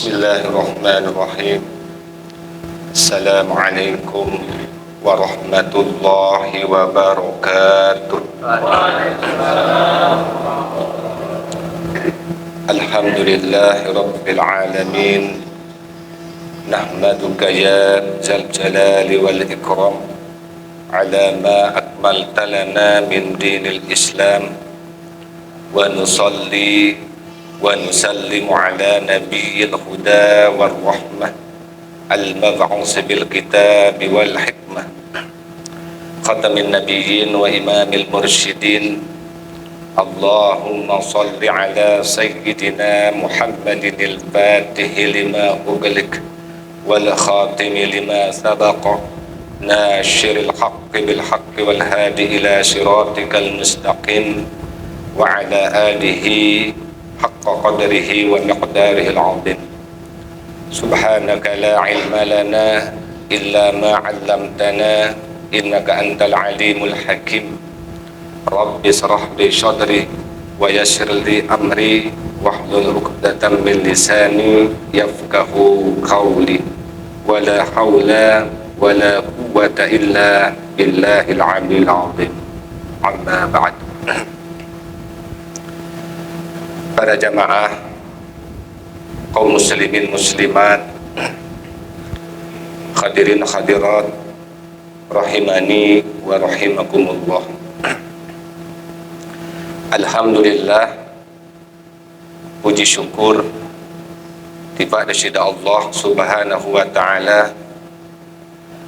Bismillahirrahmanirrahim. Assalamualaikum warahmatullahi wabarakatuh. Alhamdulillahi rabbil alamin. Nahmaduka ya zal jalali wal ikram ala ma akmalta lana min dinil Islam, wa nusalli wa nusallimu ala nabiyyil huda war rahmah al-mab'us bil kitab wal hikmah khatamin nabiyyin wa imamil mursyidin. Allahumma salli ala sayyidina Muhammadin al-fatih lima ughliq wal khatimi lima sabaqa nashiril haqqi bil haqqi wal hadi ila siratikal mustaqim wa ala alihi haqqa qadrihi wa miqdarihi al-'azim. Subhanaka la ilma lana illa ma 'allamtana innaka antal alimul hakim. Rabbi shrah li sadri wa yassir li amri wahlul 'uqdatam min lisani yafqahu qawli. Wala haula wala quwwata illa billahil 'aliyyil 'azim. Amma ba'd. Para jamaah kaum muslimin muslimat, hadirin hadirat rahimani wa rahimakumullah. Alhamdulillah, puji syukur kepada Allah Subhanahu wa taala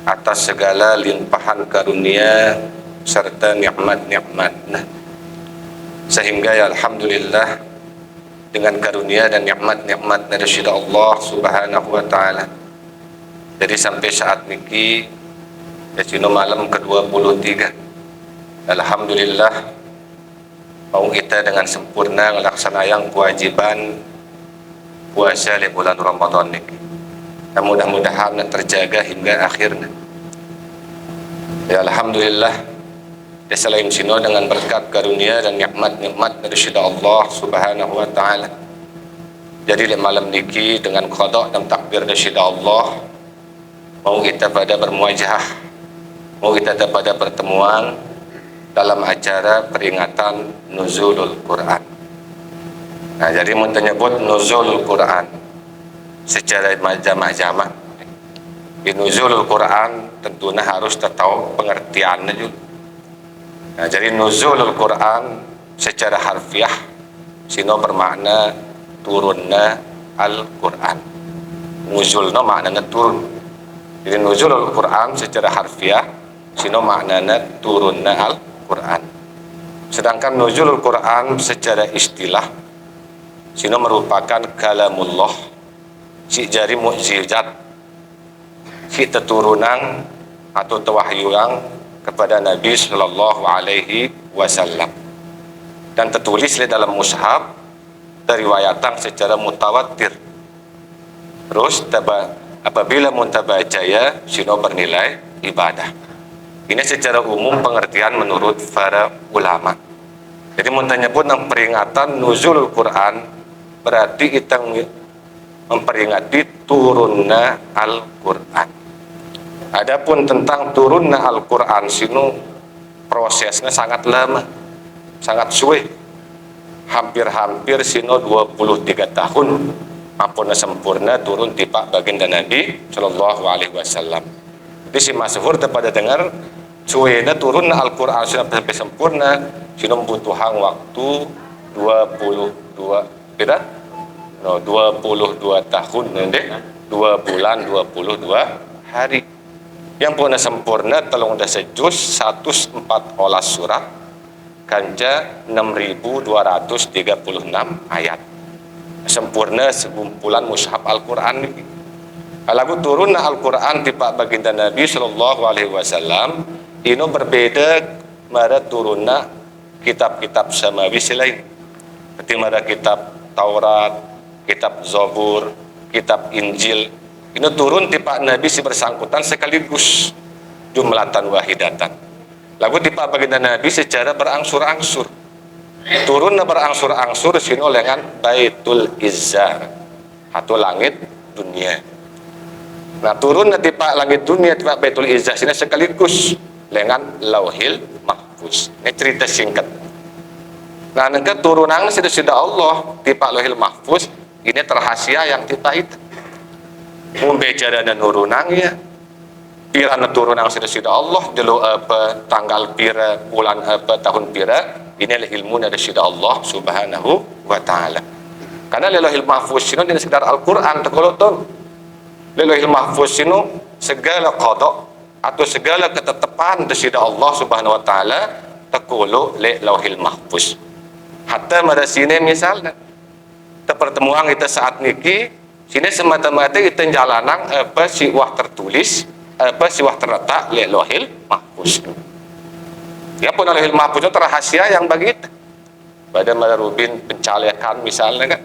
atas segala limpahan karunia serta nikmat-nikmatnya, sehingga ya alhamdulillah dengan karunia dan nikmat-nikmat dari Allah Subhanahu wa taala. Jadi sampai saat niki yaitu malam ke-23, alhamdulillah mau kita dengan sempurna melaksanakan kewajiban puasa di bulan Ramadan niki. Dan mudah-mudahan terjaga hingga akhirnya. Ya alhamdulillah, ya selain sino dengan berkat karunia dan nikmat-nikmat dari Allah Subhanahu wa taala. Jadi di malam niki dengan qada dan takdir dari Allah, mau kita pada bermuajah, mau kita pada pertemuan dalam acara peringatan Nuzulul Quran. Nah, jadi mau menyebut Nuzulul Quran secara majama-jama. Di Nuzulul Quran tentunya harus tahu pengertiannya juga. Nah, jadi nuzulul Quran secara harfiah sino bermakna turunna Al-Quran. Nuzulna maknanya turun. Jadi nuzulul Quran secara harfiah sino maknanya turunna Al-Quran. Sedangkan nuzulul Quran secara istilah sino merupakan kalamullah, si jari mukjizat, si teturunan atau tewahyuan kepada Nabi Sallallahu Alaihi Wasallam, dan tertulis di dalam mushaf teriwayatan secara mutawatir. Terus apabila muntabajaya sino bernilai ibadah. Ini secara umum pengertian menurut para ulama. Jadi muntanya pun yang peringatan nuzulul Quran berarti kita memperingati turunnya Al-Quran. Adapun tentang turunnya Al-Quran sinu prosesnya sangat lama, sangat suwe. Hampir-hampir sinu 23 tahun ampun sempurna turun tipak baginda Nabi Sallallahu Alaihi Wasallam. Jadi si masyhur kepada dengar suwena turun Al-Quran sampai sempurna sinu membutuhkan waktu 22 tahun nanti 2 bulan 22 hari. Yang puna sempurna telung dah sejus 114 surat kanja 6.236 ayat. Sempurna segumpulan mushaf Al-Quran ini. Lagu turun Al-Quran tiba baginda Nabi Sallallahu Alaihi Wasallam ini berbeda mara turunna kitab-kitab samawi selain. Seperti mara kitab Taurat, kitab Zabur, kitab Injil. Ini turun tipa Nabi si bersangkutan sekaligus jumlatan wahidatan. Lagu tipa baginda Nabi secara berangsur-angsur. Turun berangsur-angsur sino dengan Baitul Izzah. atau langit dunia. Nah turun nanti pak langit dunia pak Baitul Izzah sini sekaligus dengan Lauhil Mahfuz. Ini cerita singkat. Nah nengke turunan sudah Allah di pak Lauhil Mahfuz ini terhasia yang kita itu. Membaca dan nurunang ya. Pira turunang sudah Allah dulu apa tanggal pira bulan apa tahun pira ini adalah ilmu dari sudah Allah Subhanahu wa taala. Karena Lauhil Mahfuz ini tidak sekedar Al-Qur'an terkolot tuh. Lauhil Mahfuz ini segala qada atau segala ketetapan dari Allah Subhanahu wa taala terkolot le Lauhil Mahfuz. Hatta pada sini misalnya pertemuan kita saat niki sini semata-mata kita jalanan apa si wah tertulis apa si wah terletak le Lauhil Mahfuz. Ya pun Lauhil Mahfuz itu rahasia yang begitu. Pada marubin pencalekan misalnya kan.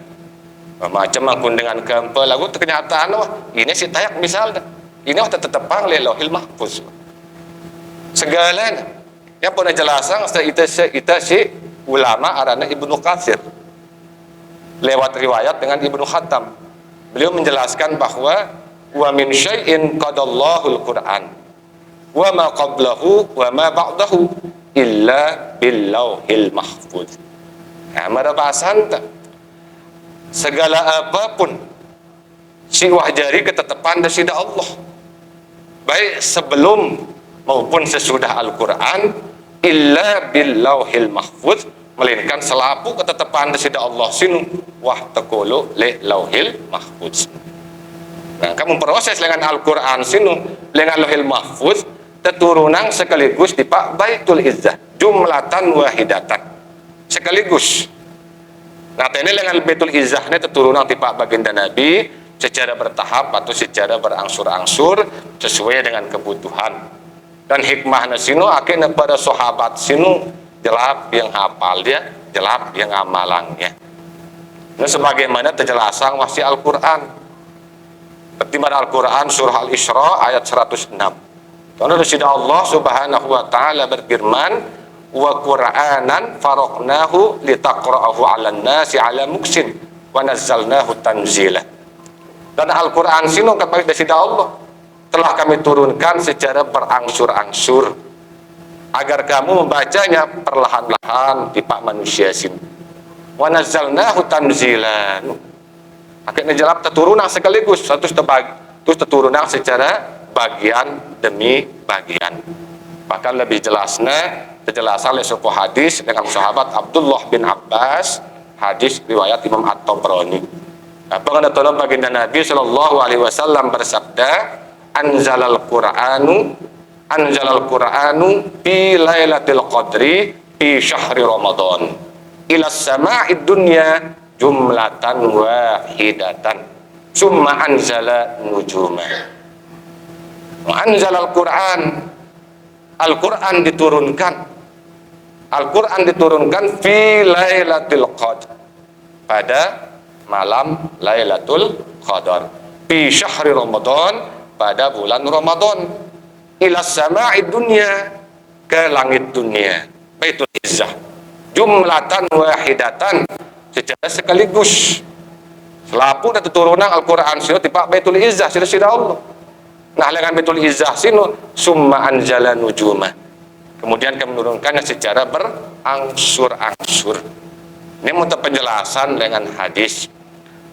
Macam akun dengan kempel lagu kenyataan wah ini si tayak misalnya. Ini wah tetepang le Lauhil Mahfuz. Segalanya. Ya pun jelasan kita si ulama arana Ibnu Katsir. Lewat riwayat dengan Ibnu Khattam. Beliau menjelaskan bahwa wa min syai'in qadallahu al-Qur'an wa ma qablahu wa ma ba'dahu illa bil Lauhil Mahfuz. Nah, ada bahasan tak? Segala apapun si wahjari ketetapan dari Allah. Baik sebelum maupun sesudah Al-Qur'an illa bil Lauhil Mahfuz, melainkan selapu ketetapan dari Allah sinu wah taqulu li Lauhil Mahfuz. Nah, kamu proses dengan Al-Qur'an sinu dengan Lauhil Mahfuz teturunan sekaligus di Pak Baitul Izzah jumlatan wahidatan sekaligus. Nah, ini dengan Baitul Izzah ini teturunan di Pak baginda Nabi secara bertahap atau secara berangsur-angsur sesuai dengan kebutuhan. Dan hikmahnya sinu akhirnya pada sahabat sinu jelap yang hafal dia, jelap yang amalannya. Nah, sebagaimana terjelasan masih Al-Qur'an. Pertimbangan Al-Qur'an surah Al-Isra ayat 106. Karena sudah Allah Subhanahu wa taala berfirman, "Wa Qur'anan faraqnahu litaqra'ahu 'alan nasi 'ala muksin wa nazzalnahu tanzila." Dan Al-Qur'an sinu kata dari Allah telah kami turunkan secara berangsur-angsur agar kamu membacanya perlahan-lahan di pak manusia sini. Wa nazzalnahu tanzila. Akhirnya jelap teturunan sekaligus terus teturunan secara bagian demi bagian. Bahkan lebih jelasnya terjelasan oleh sebuah hadis dengan sahabat Abdullah bin Abbas, hadis riwayat Imam At-Tabrani. Pengenatan baginda Nabi Shallallahu Alaihi Wasallam bersabda, anzalal Qur'anu fi lailatul qadri fi syahri Ramadan ila sama'id dunya jumlatan wahidatan summa anzala nujuma. Anzalal Qur'an, Al-Qur'an diturunkan fi lailatul qadr pada malam Lailatul Qadar fi syahri Ramadan pada bulan Ramadan ila sama'id dunya ke langit dunia Baitul Izzah jumlatan wahidatan secara sekaligus selapu dan turunan Al-Qur'an sinu tiba Baitul Izzah sila Allah. Nah dengan Baitul Izzah sinu summa anzala nujuma, kemudian kami menurunkannya secara berangsur-angsur. Ini untuk penjelasan dengan hadis.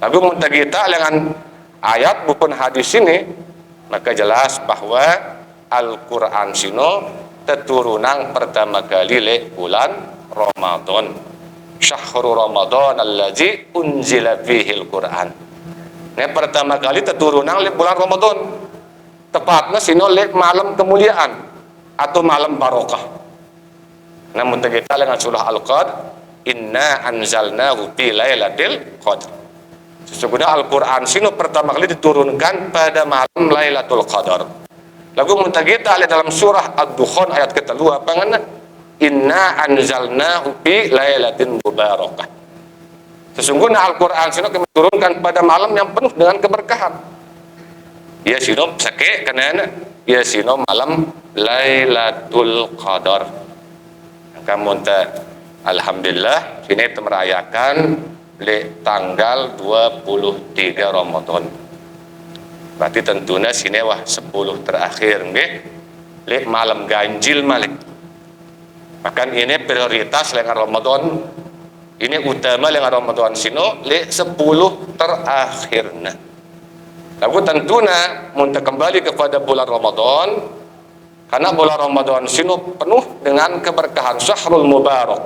Tapi untuk kita dengan ayat maupun hadis ini, maka jelas bahwa Al-Qur'an sino teturunan pertama kali le bulan Ramadan. Syahrul Ramadan allazi unzila fihi Al-Qur'an. Ini pertama kali teturunan le bulan Ramadan. Tepatnya sino le malam kemuliaan atau malam barokah. Namun kita dengan surah Al-Qadr, inna anzalnahu fi lailatul qadr. Sesungguhnya Al-Qur'an sinu pertama kali diturunkan pada malam Lailatul Qadar. Lagu muntagita dalam surah Ad-Dukhan ayat ke-2 panganna inna anzalnahu fi lailatin mubarakah. Sesungguhnya Al-Qur'an sinu kami turunkan pada malam yang penuh dengan keberkahan. Ya sinu sake kenana ya sinu malam Lailatul Qadar. Kamu alhamdulillah sini merayakan le tanggal 23 Ramadan. Berarti tentunya sini wah 10 terakhir nggih. Le malam ganjil malik. Bahkan ini prioritas lengan Ramadan. Ini utama lengan Ramadan sino le 10 terakhirnya. Lalu tentunya mun kembali kepada bulan Ramadan, karena bulan Ramadan sino penuh dengan keberkahan, syahrul mubarak.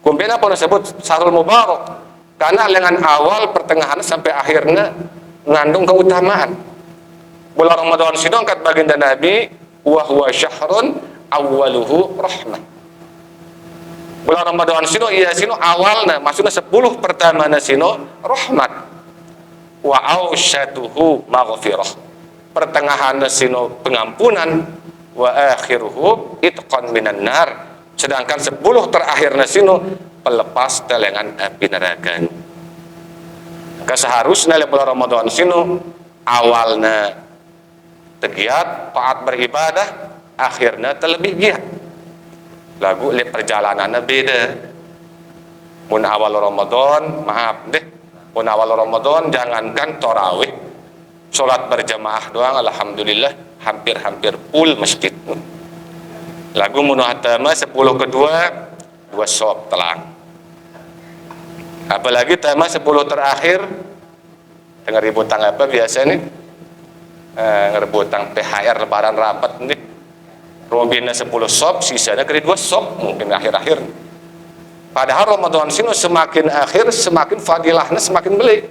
Kumpulnya pun disebut syahrul mubarak karena lengan awal, pertengahan sampai akhirnya mengandung keutamaan. Bulan Ramadan sino angkat baginda Nabi, wa huwa syahrun awwaluhu rahmah. Bulan Ramadan sino iya sino awalnya, maksudnya 10 pertama sino rahmat. Wa ausyatuhu maghfirah. Pertengahan sino pengampunan, wa akhiruhu itqan minan nar. Sedangkan 10 terakhir sino pelepas telengan api neraka. Seharusnya bulan Ramadan sino awalnya tegiat taat beribadah, akhirnya terlebih giat. Lagu le perjalanannya beda. Mun awal Ramadan, maaf deh, mun awal Ramadan jangankan tarawih, sholat berjamaah doang alhamdulillah hampir-hampir full masjid. Lagu mun hatama 10 kedua 2 sob telang. Apalagi tema 10 terakhir dengan ributan apa biasa nih? Ngerebutan THR lebaran rapat nih. Robinnya 10 sob, sisanya kali 2 sob mungkin akhir-akhir. Padahal Ramadan sini semakin akhir semakin fadilahnya semakin beli.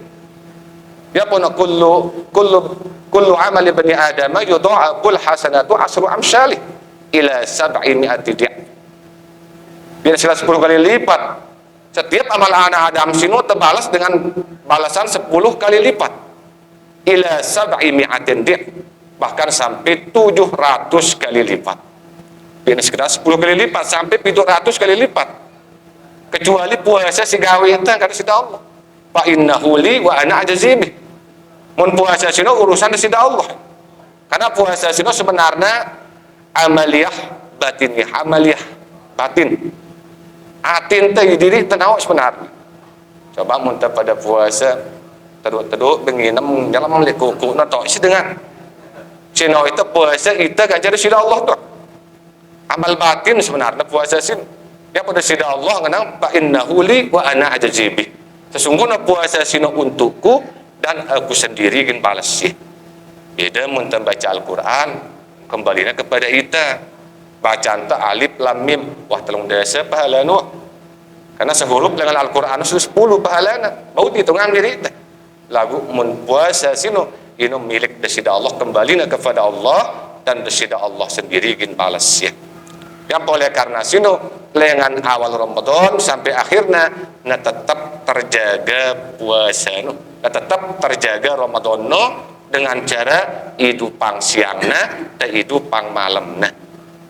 Ya pun kullu amali bani Adam yudha'aful hasanatu asru amsalih ila 700 di'. Biar 10 kali lipat. Setiap amal anak Adam sini terbalas dengan balasan 10 kali lipat. Ila 700 di'. Bahkan sampai 700 kali lipat. Ini sekitar 10 kali lipat sampai 700 kali lipat. Kecuali puasa si gawe itu kata sida Allah. Fa innahu li wa ana ajzibih. Mun puasa sino urusan sida Allah. Karena puasa sino sebenarnya amaliyah batiniyah, amaliyah batin. Atin teh diri tenawa sebenarnya. Coba mun pada puasa teduk-teduk benginem nyalam meli kuku na tok si dengan Cino itu puasa kita kan jadi sida Allah tuh. Amal batin sebenarnya puasa sin. Ya pada sida Allah ngenang fa innahu li wa ana ajzibih. Sesungguhnya puasa sino untukku dan aku sendiri ingin balas sih. Beda mun baca Al-Qur'an kembalinya kepada kita. Bacaan ta alif lam mim wah telung desa pahalana. Karena sehuruf dengan Al-Qur'an 10 pahalana. Bau dihitungan diri kita. Lagu mun puasa sino ini milik desida Allah, kembali kepada Allah dan desida Allah sendiri ingin balas ya. Yang oleh karena sino lengan awal Ramadan sampai akhirnya na tetap terjaga puasa no, na tetap terjaga Ramadan no dengan cara hidupang siangna dan hidupang malamna.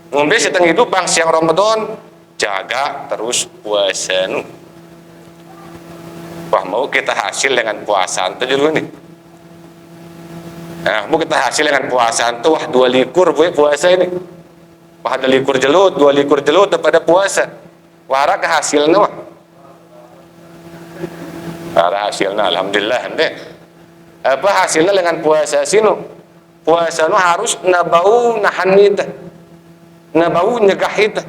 Ngombe setengah hidupang siang Ramadan jaga terus puasa no. Wah mau kita hasil dengan puasa itu dulu nih. Nah, mau kita hasil dengan puasa itu wah 2 likur puasa ini. Wah ada likur jelut, 2 likur jelut daripada puasa. Wara ke hasilnya wah. Wara hasilnya alhamdulillah deh. Apa hasilnya dengan puasa sino? Puasa no harus nabau nahan kita. Nabau nyegah kita.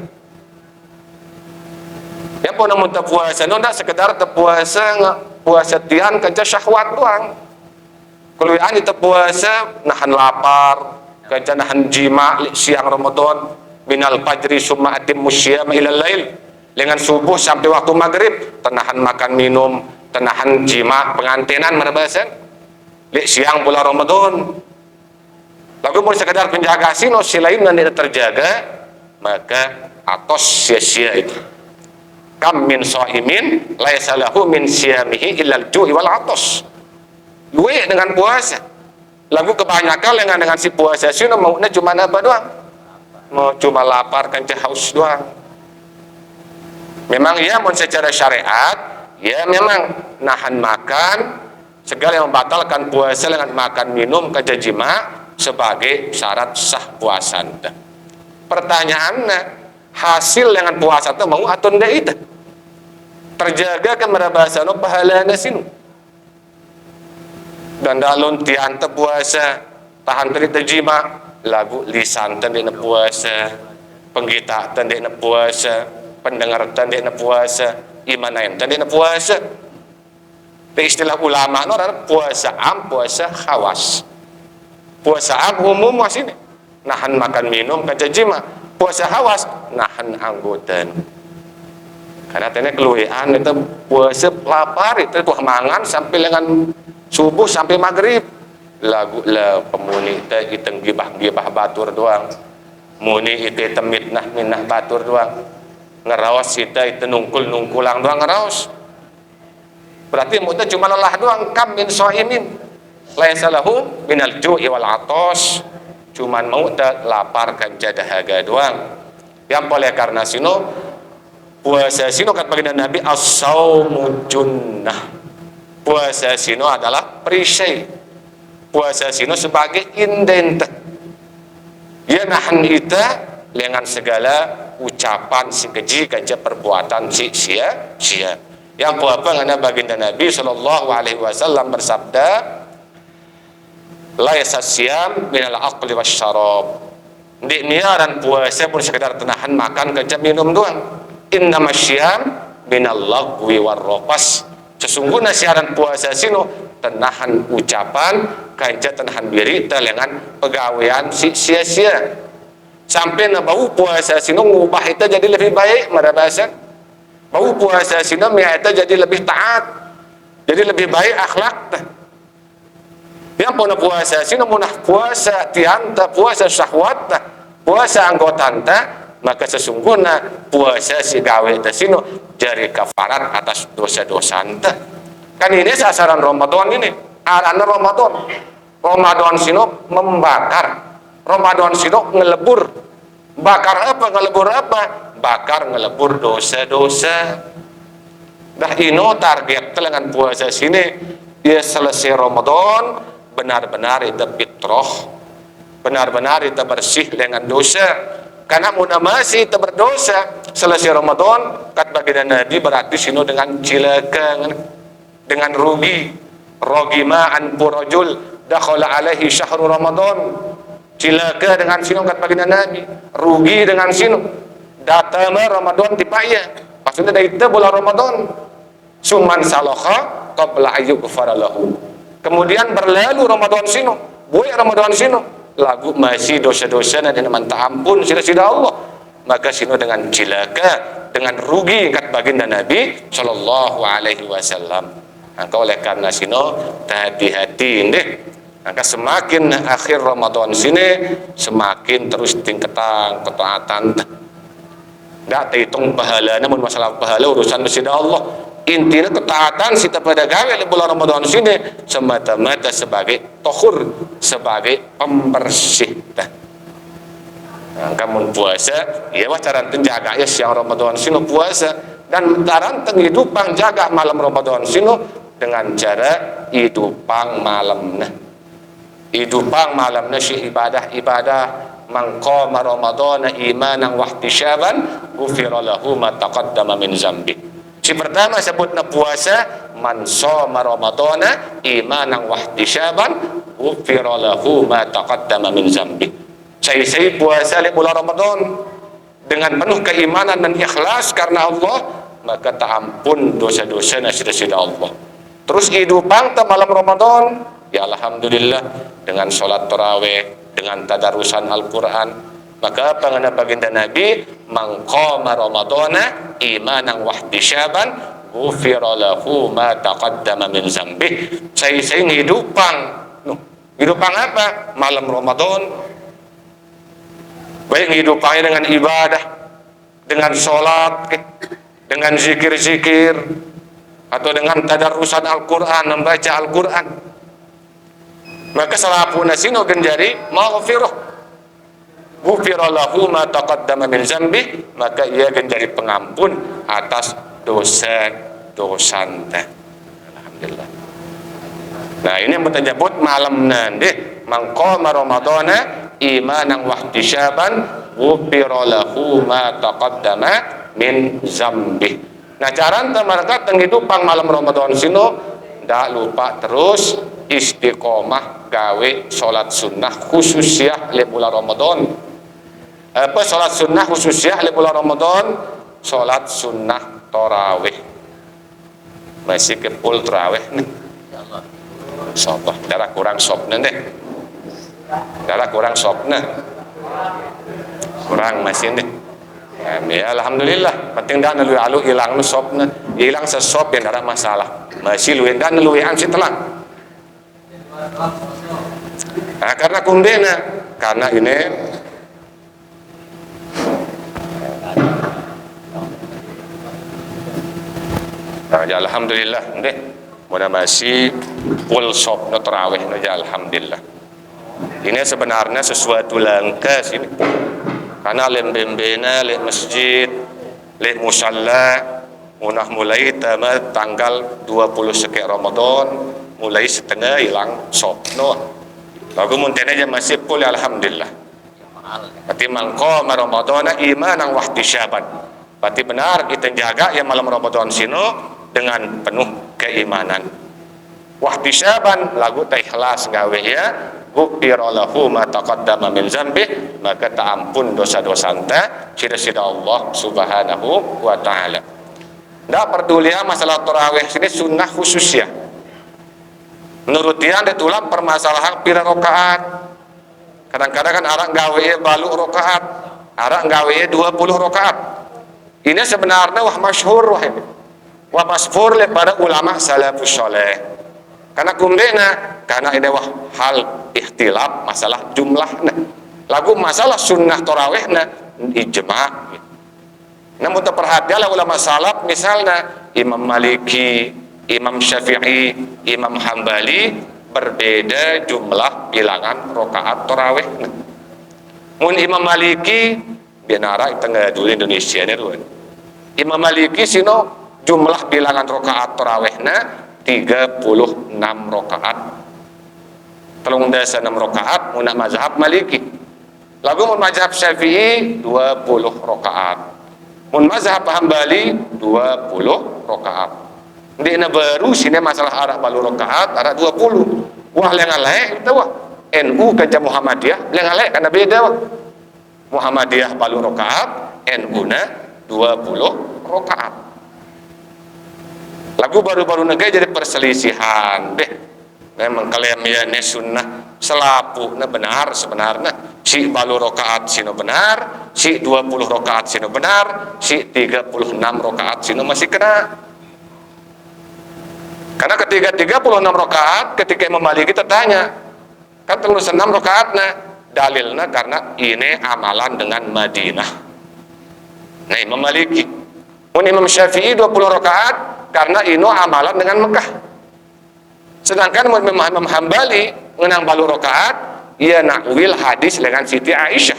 Ya pun namun puasa no ndak sekedar puasa tian kerja syahwat doang. Kalau yang itu puasa nahan lapar, kerja nahan jima siang Ramadan, minal fajri summa atimmu syiyama ilal lail. Dengan subuh sampai waktu maghrib, tenahan makan minum, tenahan jima, pengantinan merbasan. Siang bulan Ramadan. Lalu mau sekedar penjaga sino si lain nanti terjaga, maka atos sia-sia itu. Kam min shaimin laisa lahu min siyamihi illal ju'i wal atos. Luwe dengan puasa. Lagu kebanyakan dengan si puasa sih maunya cuma apa doang? Mau cuma lapar kan haus doang. Memang ya mau secara syariat ya memang nahan makan segala yang membatalkan puasa dengan makan minum kerja jima sebagai syarat sah puasa. Pertanyaannya hasil dengan puasa itu mau atau enggak itu? terjaga ke merabasa no pahala sinu dan dalon tianta puasa tahan teri terjima lagu lisan tadi na puasa penggita tadi na puasa pendengar tadi na puasa iman tadi na puasa istilah ulama no puasa am puasa khawas puasa am umum masih nahan makan minum kajajima puasa khawas nahan anggotan karena tene keluian itu puasa lapar itu tuh mangan sampai dengan subuh sampai maghrib lagu lah pemuni itu iteng gibah batur doang muni itu temitnah minah batur doang ngerawas itu nungkulang doang ngerawas berarti mudah cuma lelah doang kam min shaimin laisa lahu minal ju'i wal atos cuman mau lapar kan dahaga doang yang boleh karena sino puasa sino kata baginda Nabi as-saumu junnah puasa sino adalah perisai puasa sino sebagai indent ya nahan ita dengan segala ucapan si keji kanja perbuatan si sia yang apa ngana baginda Nabi sallallahu alaihi wasallam bersabda laisa siyam minal aqli wasyarab di niaran puasa pun sekedar tenahan makan kanja minum doang innama syiyam minal lagwi warrofas sesungguhnya siaran puasa sino tenahan ucapan kanja tenahan diri dengan pegawaian sia-sia sampai na bau puasa sino ngubah itu jadi lebih baik merabasa bau puasa sino itu jadi lebih taat jadi lebih baik akhlak yang puna puasa sino munah puasa tianta puasa syahwat puasa anggotanta maka sesungguhnya puasa si gawe sino jari kafarat atas dosa-dosa anta kan ini sasaran Ramadan ini arana Ramadan sino membakar Ramadan sino ngelebur bakar apa ngelebur apa bakar ngelebur dosa-dosa dah ino target dengan puasa sini dia selesai Ramadan benar-benar itu fitrah benar-benar itu bersih dengan dosa karena muna masih itu berdosa selesai Ramadan kat baginda Nabi berarti sino dengan cilaka dengan rugi rogima an purajul dakhala alaihi syahrul Ramadan cilaka dengan sino kat baginda Nabi rugi dengan sino datama Ramadan dipaya maksudnya dari itu bulan Ramadan suman salaha qabla ayyughfara lahu kemudian berlalu Ramadan sino boy Ramadan sino lagu masih dosa-dosa dan minta ampun sila-sila Allah maka sino dengan cilaka dengan rugi kat baginda Nabi sallallahu alaihi wasallam maka oleh karena sino hati-hati deh maka semakin akhir Ramadan sini semakin terus tingkatan ketaatan enggak terhitung pahala namun masalah pahala urusan masjid Allah intinya ketaatan kita pada gawe di bulan Ramadan sini semata-mata sebagai tohur sebagai pembersih kamu puasa ya wacaran tenjaga ya siang Ramadan sini puasa dan taran tenghidupang jaga malam Ramadan sini dengan cara hidupang malamnya hidupang malamnya si ibadah mangqama Ramadana imanan wahtisaban ghufira lahu ma taqaddama min zambi si pertama sebutna puasa man shoma Ramadana imanan wahtisaban ghufira lahu ma taqaddama min zambi saya puasa di bulan Ramadan dengan penuh keimanan dan ikhlas karena Allah maka tak ampun dosa-dosa sida-sida Allah terus hidupang ta malam Ramadan ya alhamdulillah dengan sholat tarawih dengan tadarusan Al-Quran maka pangana baginda Nabi mangqama Ramadana imanan wahtisaban ghufira lahu ma taqaddama min zambi saya hidupang hidupang apa malam Ramadan baik hidupangnya dengan ibadah dengan sholat dengan zikir-zikir atau dengan tadarusan Al-Quran membaca Al-Quran maka salapuna sino genjari maghfirah ghufira lahu ma taqaddama min zambi maka ia genjari pengampun atas dosa-dosa alhamdulillah nah ini yang menyebut malam nanti mangqama Ramadana imanan wahtisaban ghufira lahu ma taqaddama min zambi Nah cara mereka kehidupan malam Ramadan sino ndak lupa terus istiqomah gawe sholat sunnah khususnya di bulan Ramadan. Apa sholat sunnah khususnya di bulan Ramadan? Sholat sunnah tarawih. Masih kepul tarawih nih. Sobat, darah kurang sopna deh. Darah kurang sopna. Kurang masih nih. Ya, alhamdulillah, penting dah nalu alu hilang sopna, hilang sesop yang ada masalah. Masih luin dan luian si telang. Nah, karena kundena, karena ini nah, ya, alhamdulillah deh. Mudah masih full sop no tarawih no, ya alhamdulillah. Ini sebenarnya sesuatu langka sini. Karena lembembena lek masjid, lek musalla, munah mulai tamat tanggal 20 sekian Ramadan, mulai setengah hilang sopno. Lagu muntene aja masih full alhamdulillah. Berarti mangko Ramadan imanan wahtisyaban. Berarti benar kita jaga ya malam Ramadan sino dengan penuh keimanan. Wahtisyaban lagu ta ikhlas gawe ya. Ghufira lahu ma taqaddama min dzambih, maka taampun dosa-dosa anta sida-sida Allah Subhanahu wa taala. Ndak peduli masalah tarawih sini sunnah khusus ya. Menurut dia ada tulang permasalahan pira rakaat. Kadang-kadang kan arang gawe balu rakaat, arang gawe 20 rakaat. Ini sebenarnya wah masyhur wah ini. Wah masyhur oleh para ulama salafus saleh. Karena kumdena, karena ini wah hal ikhtilaf masalah jumlahnya. Lagu masalah sunnah tarawihna ijma'. Namun terperhatianlah ulama salaf misalnya Imam Maliki, Imam Syafi'i, Imam Hambali berbeda jumlah bilangan rakaat tarawihna. Mun Imam Maliki binara tengah dulu Indonesia ni ruan. Imam Maliki sino jumlah bilangan rakaat tarawihna 36 rakaat. Telung dasa 6 rakaat mun mazhab Maliki. Lagu mun mazhab Syafi'i 20 rakaat. Mun mazhab Hambali 20 rakaat. Ndina baru sini masalah arah balu rakaat, arah 20. Wah lengalek itu wah. NU ke Muhammadiyah lengalek karena beda wah. Muhammadiyah balu rakaat, NU na 20 rakaat. Lagu baru-baru negara jadi perselisihan deh. Memang kalian ya sunnah selapu na benar sebenarnya. Si balu rakaat sino benar, si 20 rakaat sino benar, si 36 rakaat sino masih kena. Karena ketika 36 rakaat ketika Imam Maliki tanya, kan 36 rakaatnya dalilnya karena ini amalan dengan Madinah. Nah Imam Maliki. Imam Syafi'i 20 rakaat karena ino amalan dengan Mekah. Sedangkan Imam Hambali menang balu rakaat ia nakwil hadis dengan Siti Aisyah.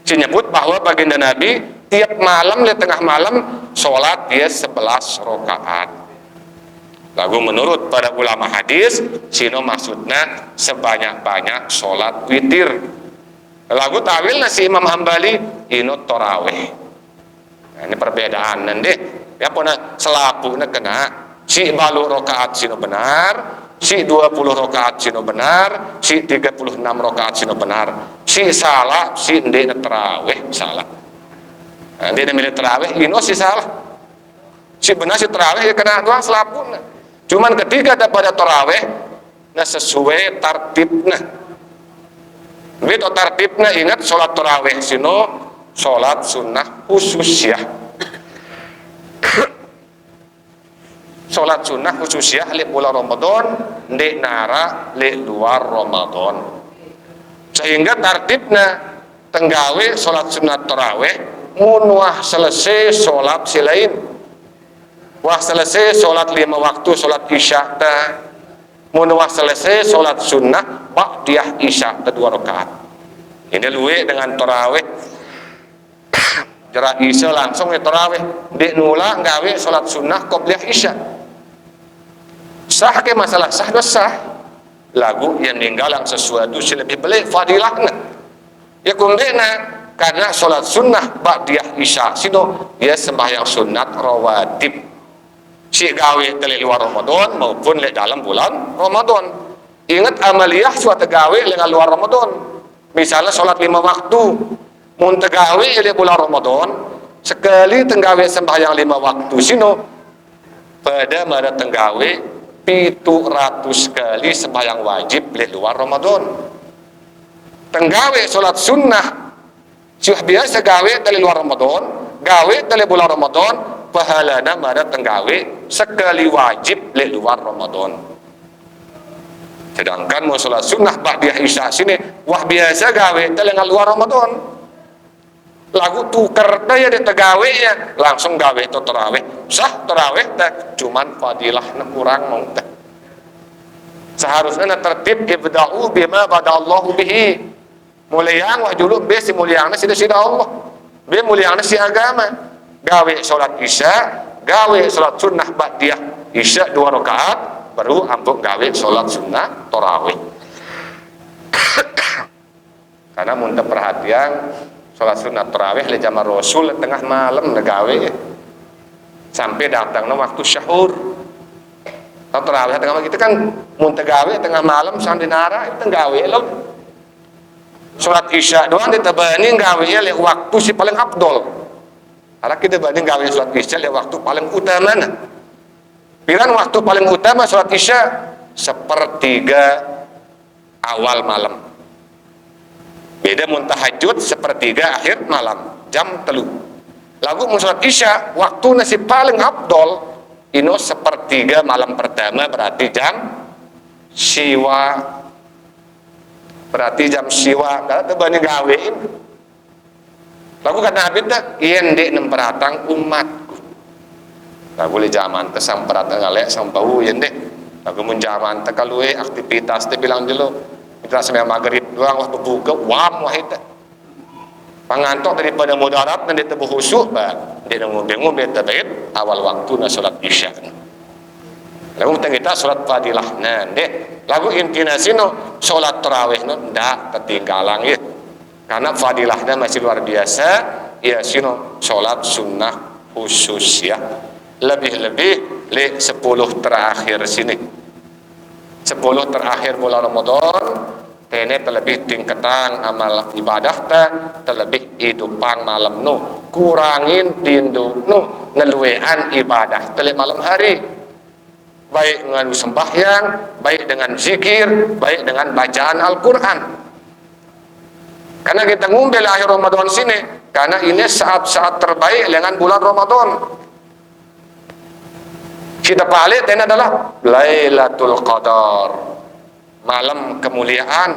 Menyebut bahwa baginda Nabi tiap malam di tengah malam sholat dia 11 rakaat. Lagu menurut para ulama hadis sino maksudnya sebanyak-banyak sholat witir. Lagu tawil si Imam Hambali ino tarawih. Nah, ini perbedaan nanti ya puna selapu na kena si balu rakaat sino benar, si 20 rakaat sino benar, si 36 rakaat sino benar, si salah si ndek tarawih salah. Nah, ndek milih tarawih ino si salah, si benar si tarawih ya kena doang selapu na. Cuman ketika pada tarawih nah sesuai tartibna. Begitu tartibna ingat sholat tarawih sino sholat sunnah khususiyah. Sholat sunnah khususiyah li bulan Ramadan di nara li luar Ramadan. Sehingga tartibna tenggawe sholat sunnah tarawih mun wah selesai sholat silain. Wah selesai sholat 5 waktu sholat isya ta. Mun wah selesai sholat sunnah ba'diyah isya ta 2 rakaat. Ini luwe dengan tarawih jarak isya langsung ya tarawih di nula gawe sholat sunnah qobliyah isya sah ke masalah sah sah lagu yang ninggalan sesuatu lebih baik fadilahna ya kundena karena sholat sunnah ba'diyah isya sino dia sembahyang sunat rawatib si gawe dari luar Ramadan maupun le dalam bulan Ramadan. Ingat amaliyah suatu gawe dengan luar Ramadan. Misalnya sholat 5 waktu mun tegawe le bulan Ramadan sekali tenggawe sembahyang 5 waktu sino pada mana tenggawe 700 kali sembahyang wajib le luar Ramadan. Tenggawe sholat sunnah sudah biasa gawe dari luar Ramadan, gawe dari bulan Ramadan, pahalana mana tenggawe sekali wajib le luar Ramadan. Sedangkan mau sholat sunnah ba'diyah isya sini wah biasa gawe dari luar Ramadan. Lagu tukar daya di tegawe ya langsung gawe itu terawih sah terawih tak cuman fadilah kurang mau tak seharusnya tertib ibda'u bima badallahu bihi muliaan wah dulu be si muliaannya sida Allah be muliaannya si agama gawe sholat isya gawe sholat sunnah ba'diyah isya 2 rakaat baru ampun gawe sholat sunnah tarawih. Karena muntah perhatian sholat sunnah tarawih le jamaah Rasul tengah malam negawe sampai datangnya waktu syahur. Tahu tarawih tengah malam kita kan mun tegawe tengah malam sampai nara itu gawe lo. Sholat isya doang ditabani gawe le waktu si paling afdol. Karena kita banding gawe sholat isya le waktu paling utama nah. Piran waktu paling utama sholat isya 1/3 awal malam. Beda mun tahajud 1/3 akhir malam jam 3. Lagu mun sholat isya waktu nasi paling abdol ino 1/3 malam pertama berarti jam siwa karena tebani gawein. Lagu kata Nabi tak yen dek nemperatang umatku. Lagu boleh zaman tesang peratang galek sampau yen dek. Lagu mun zaman tak kalue aktivitas te bilang dulu kita sampai maghrib doang waktu buka wam wahid pangantok daripada mudarat dan dia tebuh khusyuk dia ngombe-ngombe tabait awal waktu na sholat isya lagu kita sholat fadilah nah deh lagu intina sino sholat tarawih no ndak ketinggalan ya karena fadilahnya masih luar biasa ya sino sholat sunnah khusus ya lebih-lebih le 10 terakhir sini 10 terakhir bulan Ramadan tene terlebih tingkatan amal ibadah terlebih hidupang malam nu kurangin tindu nu ngeluean ibadah tele malam hari baik dengan sembahyang baik dengan zikir baik dengan bacaan Al-Quran karena kita ngumpul akhir Ramadan sini karena ini saat-saat terbaik dengan bulan Ramadan. Kita balik ini adalah Lailatul Qadar malam kemuliaan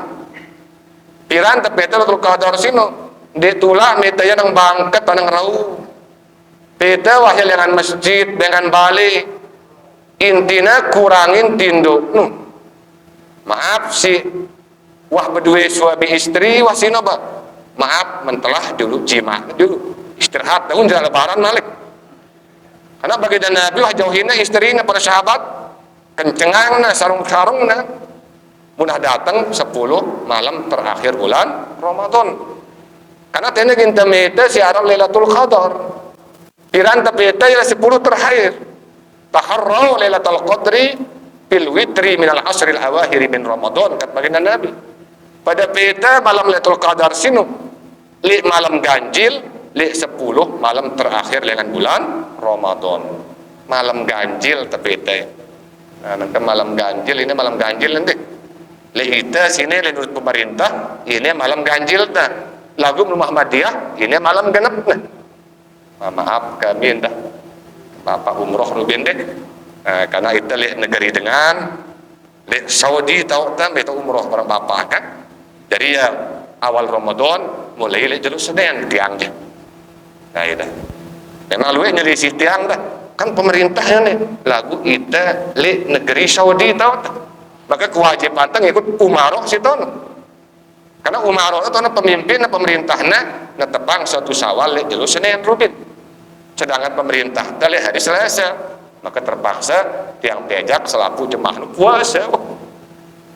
piran tapi Lailatul Qadar sino ditulak metaya nang bangket nang rau peta wahya dengan masjid dengan balik intina kurangin tinduk maaf si wah berdua suami istri wah sino ba maaf mentelah dulu jima dulu istirahat tahun jalan lebaran malik. Karena baginda Nabi wah jauhina istrinya para sahabat kencengangna sarung-sarungna munah datang 10 malam terakhir bulan Ramadan. Karena tena ginta meta siaran Lailatul Qadar. Piran tapeta ya 10 terakhir. Taharrau Lailatul Qadri fil witri minal asril awakhir min Ramadan kata baginda Nabi. Pada peta malam Lailatul Qadar sinu li malam ganjil li 10 malam terakhir dengan bulan Ramadan. Malam ganjil tepete. Nah, nanti malam ganjil ini malam ganjil nanti. Li ita sini li menurut pemerintah ini malam ganjil ta. Lagu Muhammadiyah ini malam genep nah. Maaf kami dah. Bapak umroh rubin deh. Karena itu li negeri dengan li Saudi tahu kan itu umroh orang bapak kan. Jadi ya awal Ramadan mulai li jalur Senin tiangnya. Nah, itu. Memang lu nyelisih tiang dah. Kan pemerintahnya nih lagu ita li negeri Saudi tahu tak? Maka kewajiban tang ikut umaroh situ. Karena umaroh itu pemimpin pemerintahnya netepang suatu Syawal li jalur Senin rubin. Sedangkan pemerintah tali hari Selasa maka terpaksa tiang diajak selaku jemaah puasa.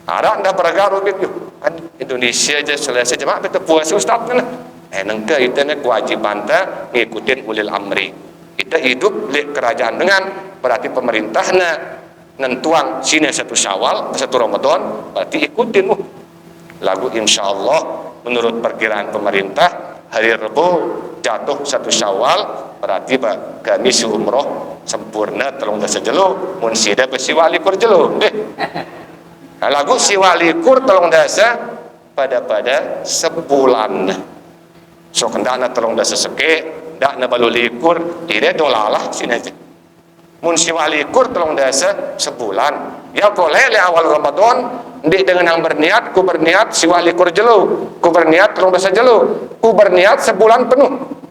Ada anda beragam rubin kan Indonesia aja Selasa jemaah betul puasa ustaz kan. Nengka itu kewajiban ta ngikutin ulil amri. Kita hidup di kerajaan dengan berarti pemerintahnya nentuang sini 1 Syawal 1 Ramadan berarti ikutin lagu insyaallah menurut perkiraan pemerintah hari Rabu jatuh 1 Syawal berarti kami umroh sempurna telung dasa jelo mun sida besi walikur jelo deh. Nah, lagu si walikur telung dasa pada sebulan so kendana telung dasa seke dak na balu likur ide dolalah sini aja mun si walikur telung dasa sebulan ya boleh le awal Ramadan ndi dengan yang berniat ku berniat si walikur jelo ku berniat telung dasa jelo ku berniat sebulan penuh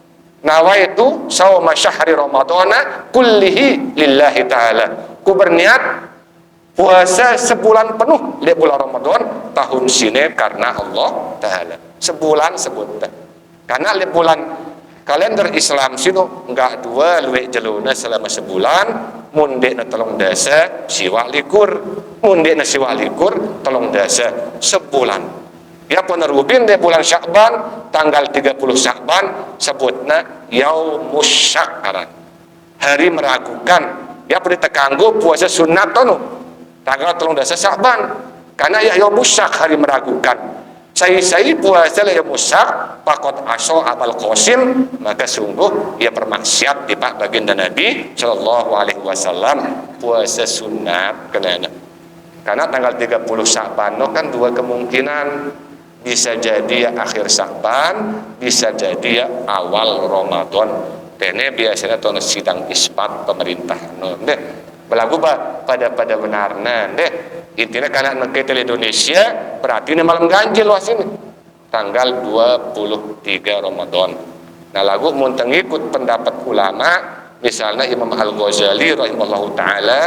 nawaitu sauma syahri ramadana kullihi lillahi ta'ala ku berniat puasa sebulan penuh di bulan Ramadan tahun sini karena Allah Ta'ala sebulan sebut karena di bulan kalender Islam sino enggak dua luwek jeluna selama sebulan munde na telung dasa siwa likur munde na siwa likur telung dasa sebulan ya penerubin di bulan Syakban tanggal 30 Syakban sebutna yaumus syakaran hari meragukan ya pada tekanggo puasa sunat tono tanggal 30 Syakban karena ya yaumus syak hari meragukan saya puasa yaumus syak pakot aso abal qasim maka sungguh ia bermaksiat di pak baginda Nabi sallallahu alaihi wasallam puasa sunat karena tanggal 30 Syakban kan dua kemungkinan bisa jadi ya akhir Syakban, bisa jadi ya awal Ramadan. Tene biasanya tono sidang isbat pemerintah. No, deh. Belagu pada benarnya, deh. Intinya karena negeri Indonesia berarti ini malam ganjil wah sini. Tanggal 23 Ramadan. Nah, lagu mun tengikut pendapat ulama, misalnya Imam Al-Ghazali rahimahullahu taala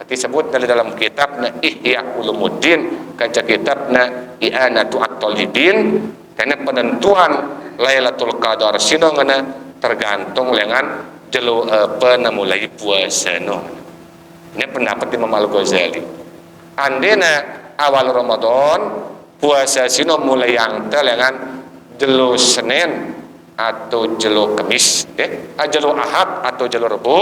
disebut dalam kitabnya Ihya Ulumuddin kaca kitabnya I'anatu at-Talibin karena penentuan Lailatul Qadar sino ngana tergantung dengan jelo apa na mulai puasa no. Ini pendapat Imam Al-Ghazali. Andena awal Ramadan puasa sino mulai yang dengan jelo Senin atau jelo Kamis jelo Ahad atau jelo Rabu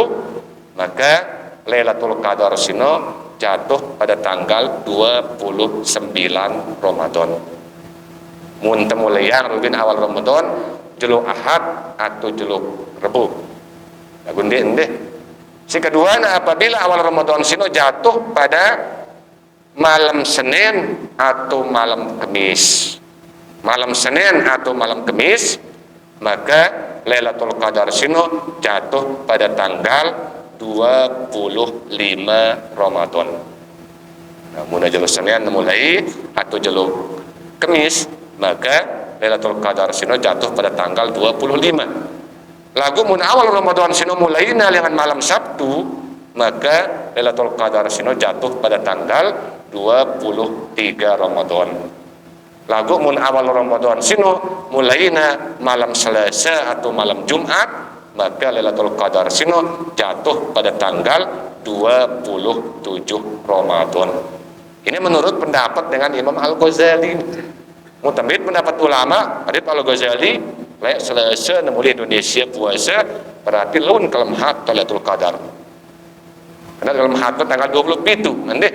maka Lailatul Qadar sino jatuh pada tanggal 29 Ramadan. Mun mulai yang rubin awal Ramadan jelo Ahad atau jelo Rabu. Nah, gunde ende. Si kedua apabila awal Ramadan sino jatuh pada malam Senin atau malam Kamis. Malam Senin atau malam Kamis maka Lailatul Qadar sino jatuh pada tanggal 25 Ramadan. Nah, mun jelo Senin mulai atau jelo Kamis maka Lailatul Qadar sino jatuh pada tanggal 25. Lagu mun awal Ramadan sino mulai dengan malam Sabtu maka Lailatul Qadar sino jatuh pada tanggal 23 Ramadan. Lagu mun awal Ramadan sino mulai malam Selasa atau malam Jumat maka Lailatul Qadar sino jatuh pada tanggal 27 Ramadan. Ini menurut pendapat dengan Imam Al-Ghazali. Mutabid pendapat ulama, hadits Al-Ghazali, layak Selasa mulai Indonesia puasa berarti laun kelemhat Lailatul Qadar. Karena kelemhat tanggal 27 nanti.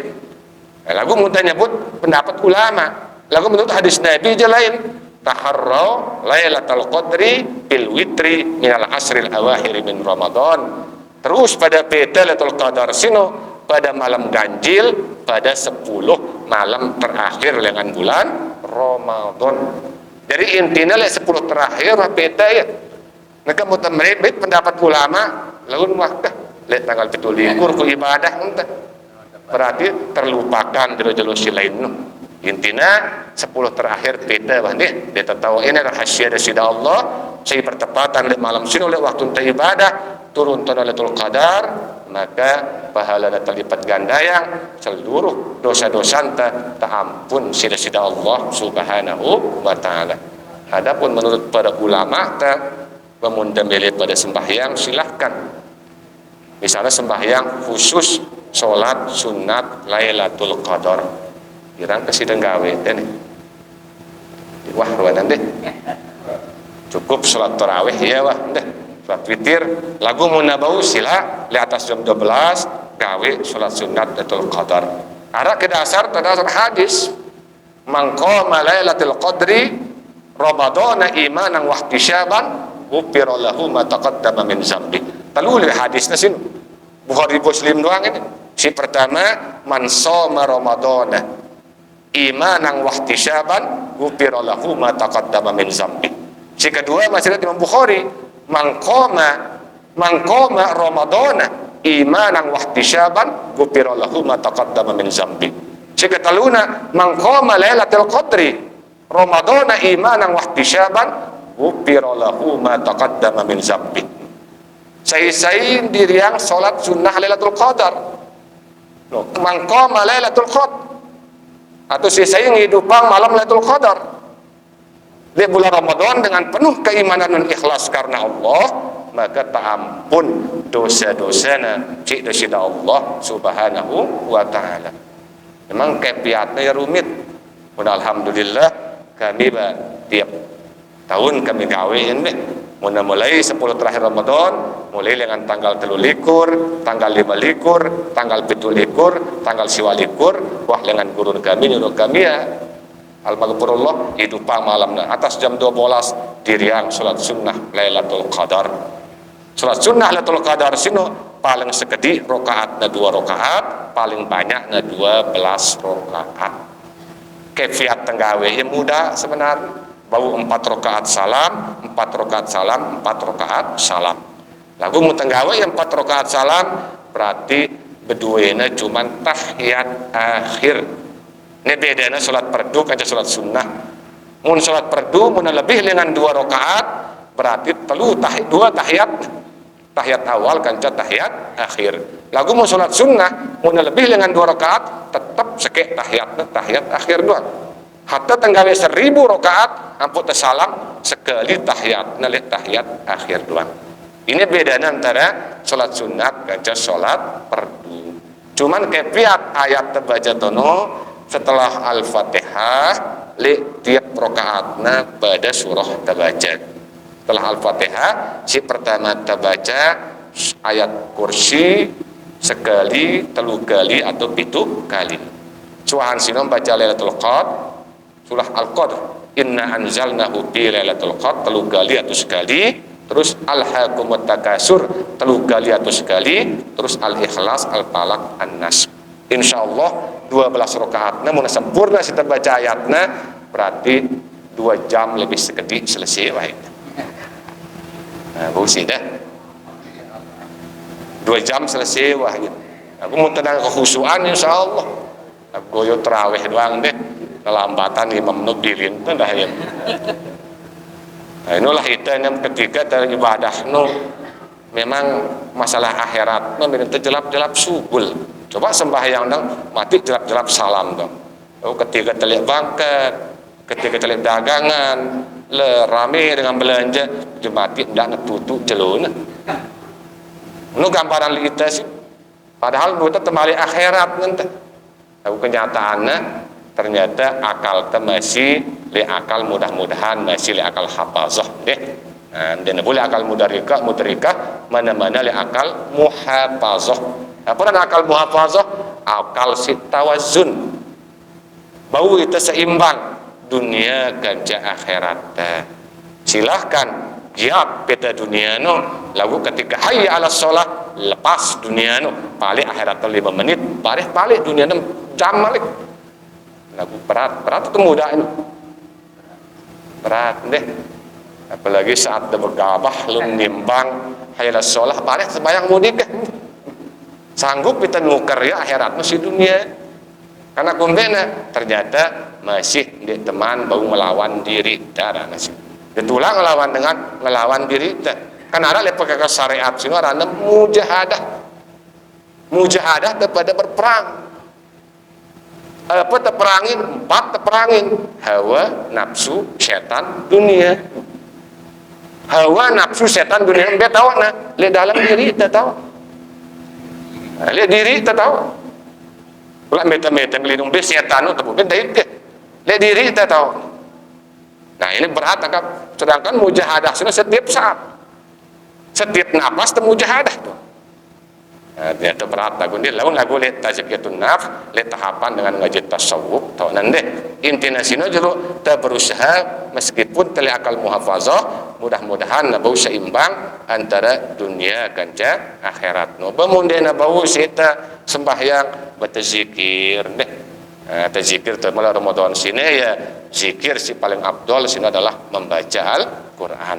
Lagu muntah nyebut pendapat ulama. Lagu menurut hadis Nabi aja lain. Taharraw Lailatul Qadri bil witri minal asril awakhir min Ramadan. Terus pada peta Lailatul Qadar sino pada malam ganjil pada 10 malam terakhir dengan bulan Ramadan. Jadi intinya 10 terakhir peta ya. Maka mutamrid pendapat ulama lalu waktu lihat tanggal 17 ku ibadah entah. Berarti terlupakan jelo-jelo si lain no. Intinya 10 terakhir beda nih dia tahu ini rahasia dari sida Allah saya bertepatan di malam sini oleh waktu untuk ibadah turun Lailatul Qadar maka pahala terlipat ganda yang seluruh dosa-dosa tak ampun sida Allah subhanahu wa ta'ala. Adapun menurut para ulama tak memundamili pada sembahyang silahkan misalnya sembahyang khusus sholat sunat Lailatul Qadar irang kesidang gawe teh wah ruanan deh Cukup sholat tarawih ya wah, dah. Sholat witir, lagu munabau sila di atas jam 12 gawe sholat sunat Lailatul Qadar. Ada ke dasar hadis, man qama Lailatul Qadri Ramadana imanan wa ihtisaban ghufira lahu ma taqaddama min zambi. Talul hadisnya sini. Bukhari Muslim doang ini. Si pertama, man shoma Ramadana imanan wa ihtisaban ghufira lahu ma taqaddama min zambi. Si kedua masih Imam Bukhari, man qama Ramadana imanan wa ihtisaban ghufira lahu ma taqaddama min zambi. Si ketaluna, man qama Lailatul Qadri Ramadana imanan wa ihtisaban ghufira lahu ma taqaddama min zambi. Saya diriang salat sunnah Lailatul Qadar. Man qama Lailatul Qadar atau saya ngidupang malam Lailatul Qadar di bulan Ramadan dengan penuh keimanan dan ikhlas karena Allah, maka tak ampun dosa-dosana cik dosa Allah Subhanahu wa taala. Memang kepiatnya ya rumit. Alhamdulillah kami tiap tahun kami gawe ini mulai 10 terakhir Ramadan, mulai dengan tanggal 3 likur, tanggal 5 likur, tanggal 7 likur, tanggal 9 likur, wah dengan guru kami nyuruh kami ya al-maghfurullah hidupang malamnya atas jam 12 diriang salat sunnah Lailatul Qadar. Salat sunnah Lailatul Qadar sino paling sekedi rakaatna 2 rakaat, paling banyaknya 12 rakaat. Kefiat tenggawe yang mudah sebenarnya. Bau 4 rakaat salam, 4 rakaat salam, 4 rakaat salam. Lagu mau tenggawe yang 4 rakaat salam berarti beduena cuman tahiyat akhir. Ini bedanya salat perdu aja salat sunnah. Mun salat perdu mun lebih dengan 2 rakaat berarti telu dua tahiyat. Tahiyat awal kanca tahiyat akhir. Lagu mau salat sunnah mun lebih dengan 2 rakaat tetap sekek tahiyat akhir doang. Hatta tenggawe 1000 rakaat ampun tersalam sekali tahiyat nalih tahiyat akhir doang. Ini bedanya antara salat sunat dan salat fardu. Cuman kepiat ayat terbaca tono setelah Al-Fatihah li tiap rakaatna pada surah terbaca. Setelah Al-Fatihah si pertama terbaca ayat kursi sekali, 3 kali atau 7 kali. Cuahan sinom baca Lailatul Qadar surah Al-Qadr, inna anzalnahu fi Lailatul Qadr 3 kali atau sekali, terus alhaakumut takasur 3 kali atau sekali, terus al-ikhlas, al-falaq, an-nas. Insyaallah 12 rakaatna mun sempurna kita baca ayatna berarti 2 jam lebih sekedi selesai wae. Nah, busi dah. 2 jam selesai wae. Aku mau tenang kekhusyuan insyaallah. Aku yo tarawih doang deh. Kelambatan imam nubirin itu dah ya. Nah, inilah kita yang ketiga dari ibadah memang masalah akhirat itu jelap-jelap subul. Coba sembahyang dong mati jelap-jelap salam dong. Ketika telik bangkat, ketika telik dagangan, le rame dengan belanja, mati ndak netutu jeluna. Ini gambaran kita sih. Padahal kita temali akhirat nanti. Tahu kenyataannya ternyata akal masih li akal mudah-mudahan masih li akal hafazah deh. Dan boleh akal mudrikah mana-mana li akal muhafazah. Apa dan akal muhafazah? Akal sitawazun. Bau itu seimbang dunia ganja akhirat. Silahkan jawab peta dunia lagu ketika hayya ala sholat lepas dunia paling akhirat 5 menit paling dunia jam malik. Lagu berat itu mudah ini. Berat deh. Apalagi saat bergabah lu nimbang hayal sholah balik sebayang mudik deh. Sanggup kita nuker ya akhirat masih dunia. Karena kumbena ternyata masih di teman bau melawan diri darah masih. Ditulang melawan diri dah. Kan ada lepas ke syariat sini ada mujahadah. Mujahadah daripada berperang. Apa terperangin? 4 terperangin. Hawa, nafsu, setan, dunia. Hawa, nafsu, setan, dunia. Dia tahu nah, lihat dalam diri kita tahu. Lihat diri kita tahu. Pula meta-meta ngelindung be setan atau bukan dari dia. Lihat diri kita tahu. Nah ini berat, sedangkan mujahadah setiap saat, setiap nafas itu mujahadah tuh. Nah, itu berat lagu ini, lagu lihat tazkiyatun nafs, lihat tahapan dengan ngaji tasawuf, tahu nanti intinya sini jero kita berusaha meskipun teli akal muhafazah, mudah-mudahan nabau seimbang antara dunia ganja akhirat. No, pemuda nabau kita sembahyang bertazikir deh. Nah, tazikir mulai Ramadan sini ya zikir si paling abdol sini adalah membaca Al-Quran.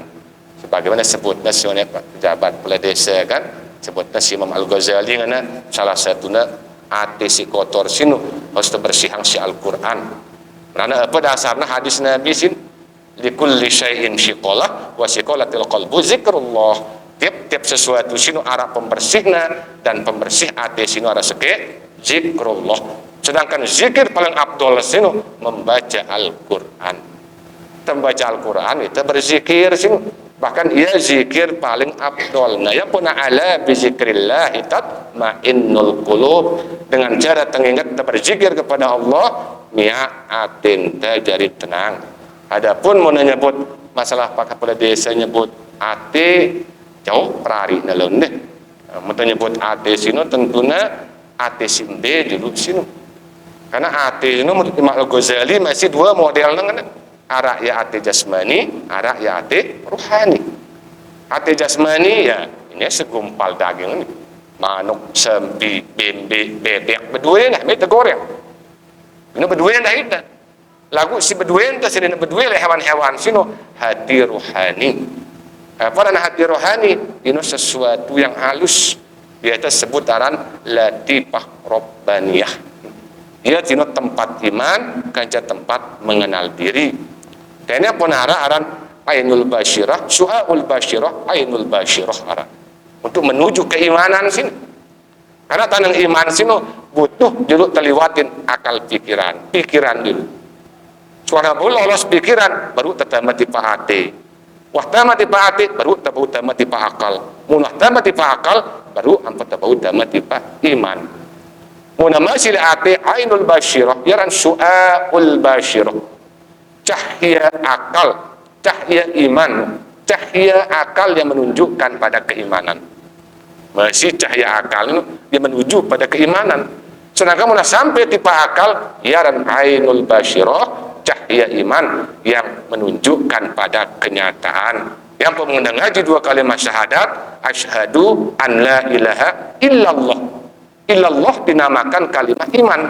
Sebagaimana sebutnya oleh pejabat kepala desa kan, sebutnya si Imam Al-Ghazali ngana salah satunya ati si kotor sinu harus bersihang si Al-Quran. Karena apa dasarnya hadis Nabi sin likulli syai'in shiqalah wa shiqalatil qalbu zikrullah. Tiap-tiap sesuatu sinu arah pembersihna dan pembersih ati sinu arah seke zikrullah. Sedangkan zikir paling abdol sinu membaca Al-Quran. Membaca Al-Quran itu berzikir sinu. Bahkan ia zikir paling abdol. Nah ya pun ala bizikrillah tatmainnul qulub. Dengan cara tengingat berzikir kepada Allah, mi'atin jadi tenang. Adapun mau nyebut masalah pak kepala desa nyebut ate jauh perari nalon deh. Mau nyebut ate sino tentunya ate simbe dulu sino. Karena ate itu menurut Imam Al-Ghazali masih dua model dengan arak ya ate jasmani, arak ya ate ruhani. Ate jasmani ya ini segumpal daging ini, manuk, sembi, bebek, beduen lah, itu goreng. Ini beduen dah itu. Lagu si beduen tu sini beduen lah hewan-hewan sino hati ruhani. Apa dan hati rohani? Ini sesuatu yang halus. Dia itu sebutaran latifah robbaniyah. Dia tino tempat iman, kanca tempat mengenal diri. Kayaknya penara aran ainul basyirah, su'aul basyirah, ainul basyirah aran. Untuk menuju keimanan sini. Karena tanang iman sini butuh dulu terliwatin akal pikiran dulu. Suara boleh lolos pikiran baru tetamati paate. Wah tamati paate baru tamati pa akal. Munah tamati pa akal baru ampat tamati pa iman. Muna masih ate ainul basyirah yaran su'aul basyirah. Cahaya akal, cahaya iman, cahaya akal yang menunjukkan pada keimanan. Masih cahaya akal itu yang menuju pada keimanan. Sedangkan muna sampai tipe akal yaran ainul basyirah, cahaya iman yang menunjukkan pada kenyataan. Yang pemuda ngaji dua kalimat syahadat, asyhadu an la ilaha illallah. Illallah dinamakan kalimat iman.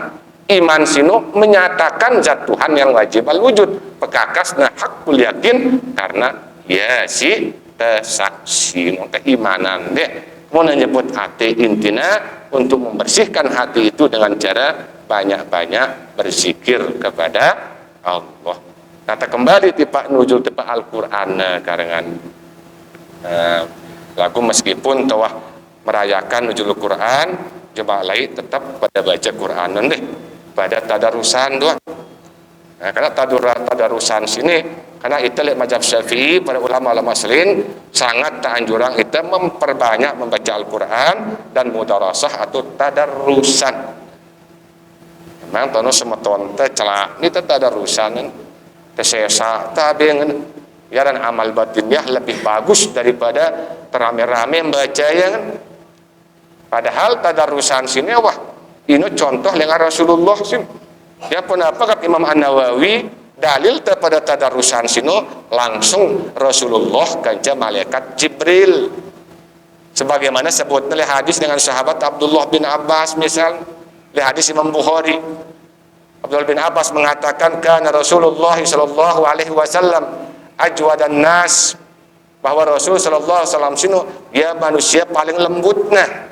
Iman sinu menyatakan zat Tuhan yang wajib al-wujud. Pekakasna hakul yakin karena ya si tersaksi keimanan deh. Mau nyebut hati intinya untuk membersihkan hati itu dengan cara banyak-banyak berzikir kepada Allah. Kata kembali tipe nujul tipe Al-Quran karangan lagu meskipun tawah merayakan nujul Quran coba lain tetap pada baca Quranan deh pada tadarusan doang. Nah, karena tadarusan sini karena itu lihat mazhab Syafi'i para ulama-ulama muslim sangat anjuran kita memperbanyak membaca Al-Quran dan mudarasah atau tadarusan. Memang tono semeton teh celak ni teh tadarusan tesesa tabengan yaran amal batinnya lebih bagus daripada terame-rame membaca ya kan. Padahal tadarusan sini wah ini contoh dengan Rasulullah sih. Ya kenapa kata Imam An-Nawawi dalil pada tadarusan sini langsung Rasulullah kanca malaikat Jibril. Sebagaimana sebutnya oleh hadis dengan sahabat Abdullah bin Abbas misal, oleh hadis Imam Bukhari. Abdullah bin Abbas mengatakan kana Rasulullah sallallahu alaihi wasallam ajwadan nas, bahwa Rasul sallallahu alaihi wasallam sini dia manusia paling lembutnya.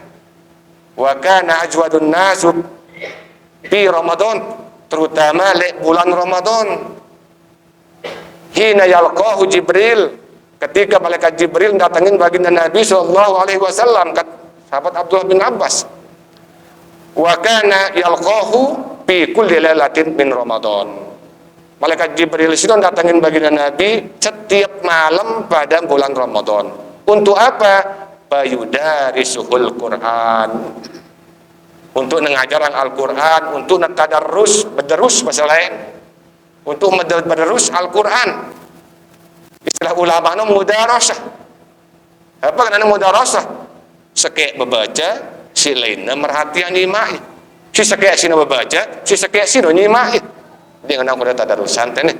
Wa kana ajwadun nasu fi Ramadan, terutama bulan Ramadan. Hina yalqahu Jibril, ketika malaikat Jibril datangin baginda Nabi sallallahu alaihi wasallam, kata sahabat Abdullah bin Abbas. Wa kana yalqahu fi kulli lailatin min Ramadan. Malaikat Jibril itu datangin baginda Nabi setiap malam pada bulan Ramadan. Untuk apa? Bayudarisuhul Quran, untuk mengajarkan Al-Quran, untuk berderus bahasa lain, untuk berderus Al-Quran. Istilah ulama no mudarasah. Apa kan mudarasah? Sekek membaca, si lainnya merhatian nyimai. Si sekek sino membaca, si sekek sino nyimai. Dia kenapa udah tadarusan teh nih?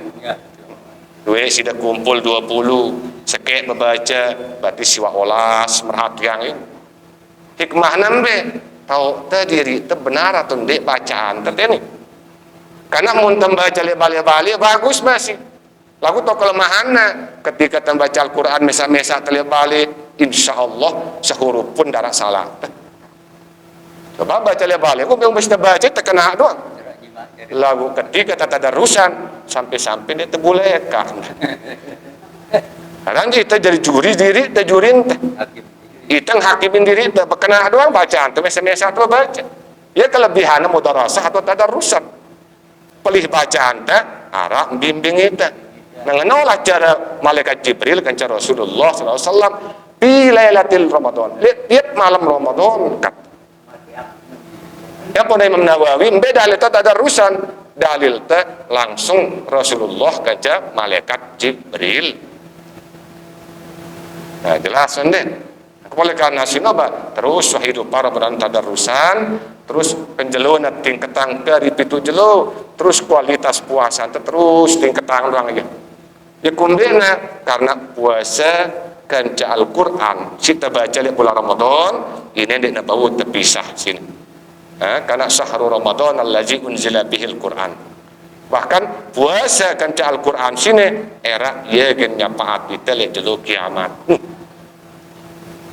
Dua sudah kumpul 20, sekek membaca, berarti siwa olas merhatian ini. Hikmah nambe, tahu terdiri benar atau tidak bacaan terteni. Karena mun baca bali bagus masih. Lagu tau kelemahannya ketika baca Al-Quran mesa-mesa bali, insya Allah sehuruf pun darah salah. Coba baca bali, aku belum bisa baca terkena doang. Lagu ketika tadarusan sampai-sampai dia terbulekan. Kadang kita jadi juri diri, kita jurin teh. Kita hakimin diri, kita kena doang bacaan, itu mesa-mesa itu baca. Ya kelebihannya mudarasah atau tadarusan. Pelih bacaan teh, arah bimbing itu. Mengenallah cara malaikat Jibril kan cara Rasulullah SAW di Lailatul Ramadan. Lihat malam Ramadan kat. Ya pada Imam Nawawi beda dalil teh tadarusan, dalil teh langsung Rasulullah kaca malaikat Jibril. Nah jelas deh. Oleh karena sinoba terus hidup para beranta tadarusan, terus penjeluna tingketang dari pitu jelo, terus kualitas puasa terus tingketang doang aja. Ya kumbena karena puasa kanca Al-Quran kita baca di bulan Ramadan ini tidak bau terpisah sini. Karena syahrul Ramadan allazi unzila bihil Quran. Bahkan puasa kanca Al-Quran sini era ya genyapaat kita lihat dulu kiamat.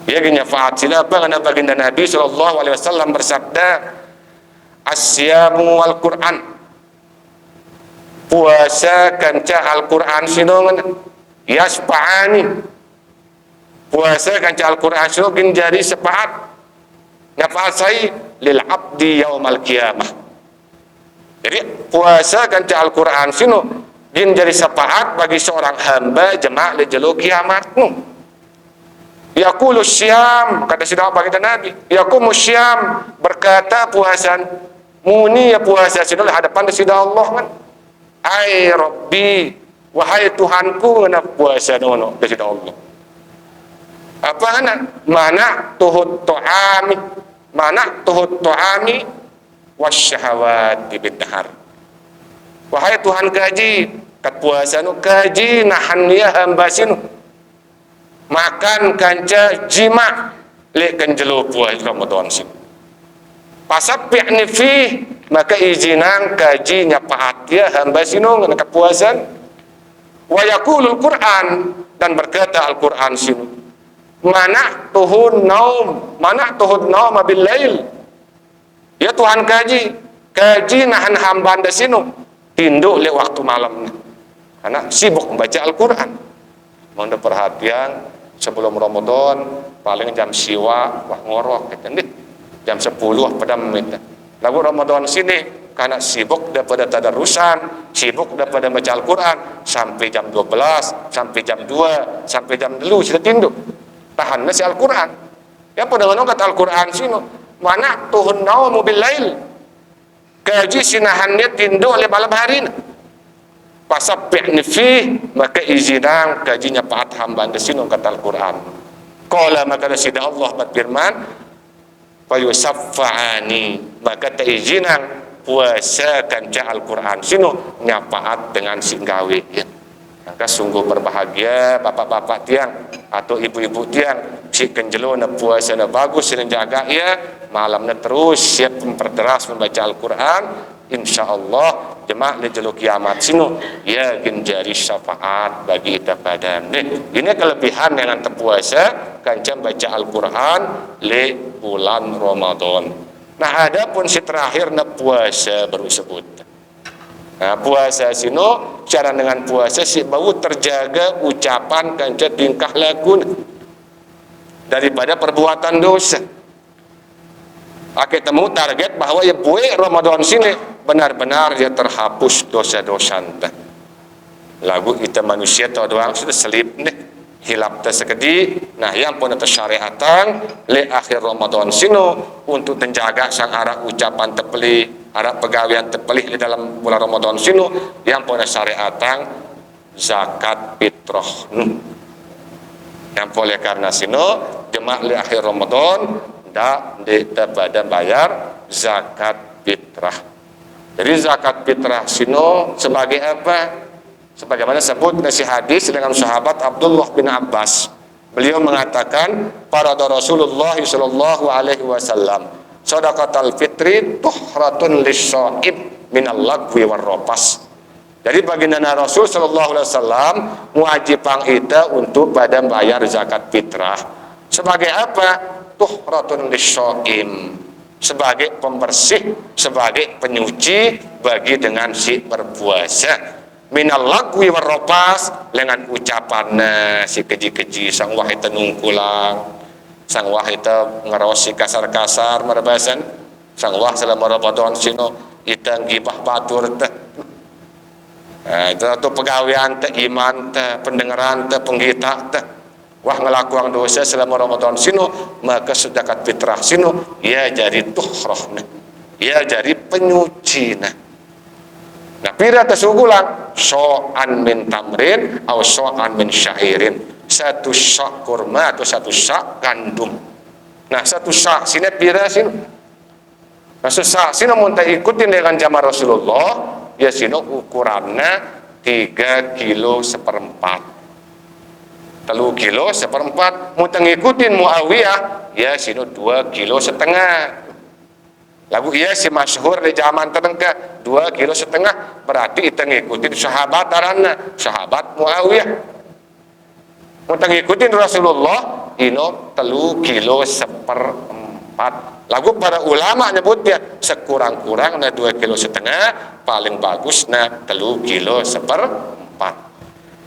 Ya genyapaat sila apa karena baginda Nabi SAW bersabda asyamu al-Quran, puasa kanca Al-Quran sinongan yasfa'ani, puasa kanca Al-Quran sinongan jadi sepaat nyafaat saya lil abdi yaumal qiyamah. Jadi puasa kanca Al-Quran sino jadi sepaat bagi seorang hamba jemaah di jelo kiamatmu. Yaqulu syam, kata sidang baginda Nabi, yaqumu syam, berkata puasan muni ya puasa sino hadapan di sidang Allah kan. Ai Rabbi, wahai Tuhanku ngana puasa nono di sidang Allah. Apa ngana? Mana tuhut tu'ami, mana tuhut tu'ami wasyahawat bidhar. Wahai Tuhan kaji, kat puasa nu kaji nahan ya hamba sinu. Makan kanca jima lek kanjelo puasa Ramadan sinu. Pasappi'ni fi, maka izinang kaji nyapaat ya hamba sinu ngana kepuasan. Wa yaqulul Qur'an, dan berkata Al-Qur'an sinu. Mana tuhun naum, mana tuhun naum bil lail. Ya Tuhan kaji nahan hamba anda sinu tinduk le waktu malam. Karena sibuk membaca Al-Qur'an. Mohon perhatian sebelum Ramadan paling jam siwa wah ngorok gitu nih. Jam 10 pada meminta. Lagu Ramadan sini karena sibuk daripada tadarusan, sibuk daripada baca Al-Qur'an sampai jam 12, sampai jam 2, sampai jam 2 sudah tinduk. Tahan masih Al-Quran. Ya pada mana kata Al-Quran sini mana tuhun naum bil lail, kaji sinahannya tinduk oleh malam hari. Pasappi'ni fi, maka izinang kajinya paat hamba di sini kata Al-Quran. Qala maka sida Allah berfirman fa yusaffa'ani, maka teizinang puasa kanca Al-Quran sini nyapaat dengan singgawi. Maka sungguh berbahagia bapak-bapak tiang atau ibu-ibu tiang si kenjelo na puasa na bagus dan jaga ya malamnya terus siap memperteras membaca Al-Quran, insyaallah jemaah le jelo kiamat sinu ya genjari syafaat bagi kita pada ini kelebihan dengan terpuasa kanca baca Al-Quran le bulan Ramadan. Nah adapun si terakhir na puasa baru sebut. Nah, puasa sino cara dengan puasa si bau terjaga ucapan kanca tingkah laku daripada perbuatan dosa. Kita temu target bahwa ya buai Ramadan sini benar-benar dia terhapus dosa-dosa anta. Lagu kita manusia tau doang sudah selip nih hilap tersekedi. Nah yang pun atas syariatan le akhir Ramadan sino untuk menjaga sang arah ucapan tepeli, arah pegawaian terpelih di dalam bulan Ramadan sinu yang pada syariatan zakat fitrah. Yang boleh karena sino jemaah di akhir Ramadan ndak pada bayar zakat fitrah. Jadi zakat fitrah sino sebagai apa? Sebagaimana sebut nasi hadis dengan sahabat Abdullah bin Abbas. Beliau mengatakan, para Rasulullah sallallahu alaihi wasallam, shadaqatul fitri tuhratun lis-shaib minal lagwi war rapas. Jadi baginda Rasul sallallahu alaihi wasallam mewajibkan kita untuk pada bayar zakat fitrah. Sebagai apa? Tuhratun lis-shaim, sebagai pembersih, sebagai penyuci bagi dengan si berpuasa. Minal lagwi warropas, dengan ucapan si keji-keji sang wahita nungkulang, sang wahita ngerosi kasar-kasar marabasan, sang wah selama Ramadan sino itang gibah batur teh. Nah, itu tuh pegawaian teh, iman teh, pendengaran teh, penggita teh. Wah ngelakuan dosa selama Ramadan sino, maka sedekah fitrah sino ia jadi tuhrah, ia jadi penyuci. Nah, pira tesugulang so'an min tamrin atau so'an min syairin. Satu sak kurma atau satu sak gandum. Nah, satu sak sini pira sini. Nah, sak sini mau ikutin dengan jamaah Rasulullah, ya sini ukurannya 3 kilo seperempat. 3 kilo seperempat. Mau ngikutin Muawiyah, ya sini 2 kilo setengah. Lagu iya si masyhur di zaman terengka 2 kilo setengah, berarti kita ngikutin sahabat arana sahabat Muawiyah. Kita ngikutin Rasulullah ino 3 kilo seperempat. Lagu para ulama nyebutnya sekurang-kurang 2 kilo setengah, paling bagus 3 kilo seperempat.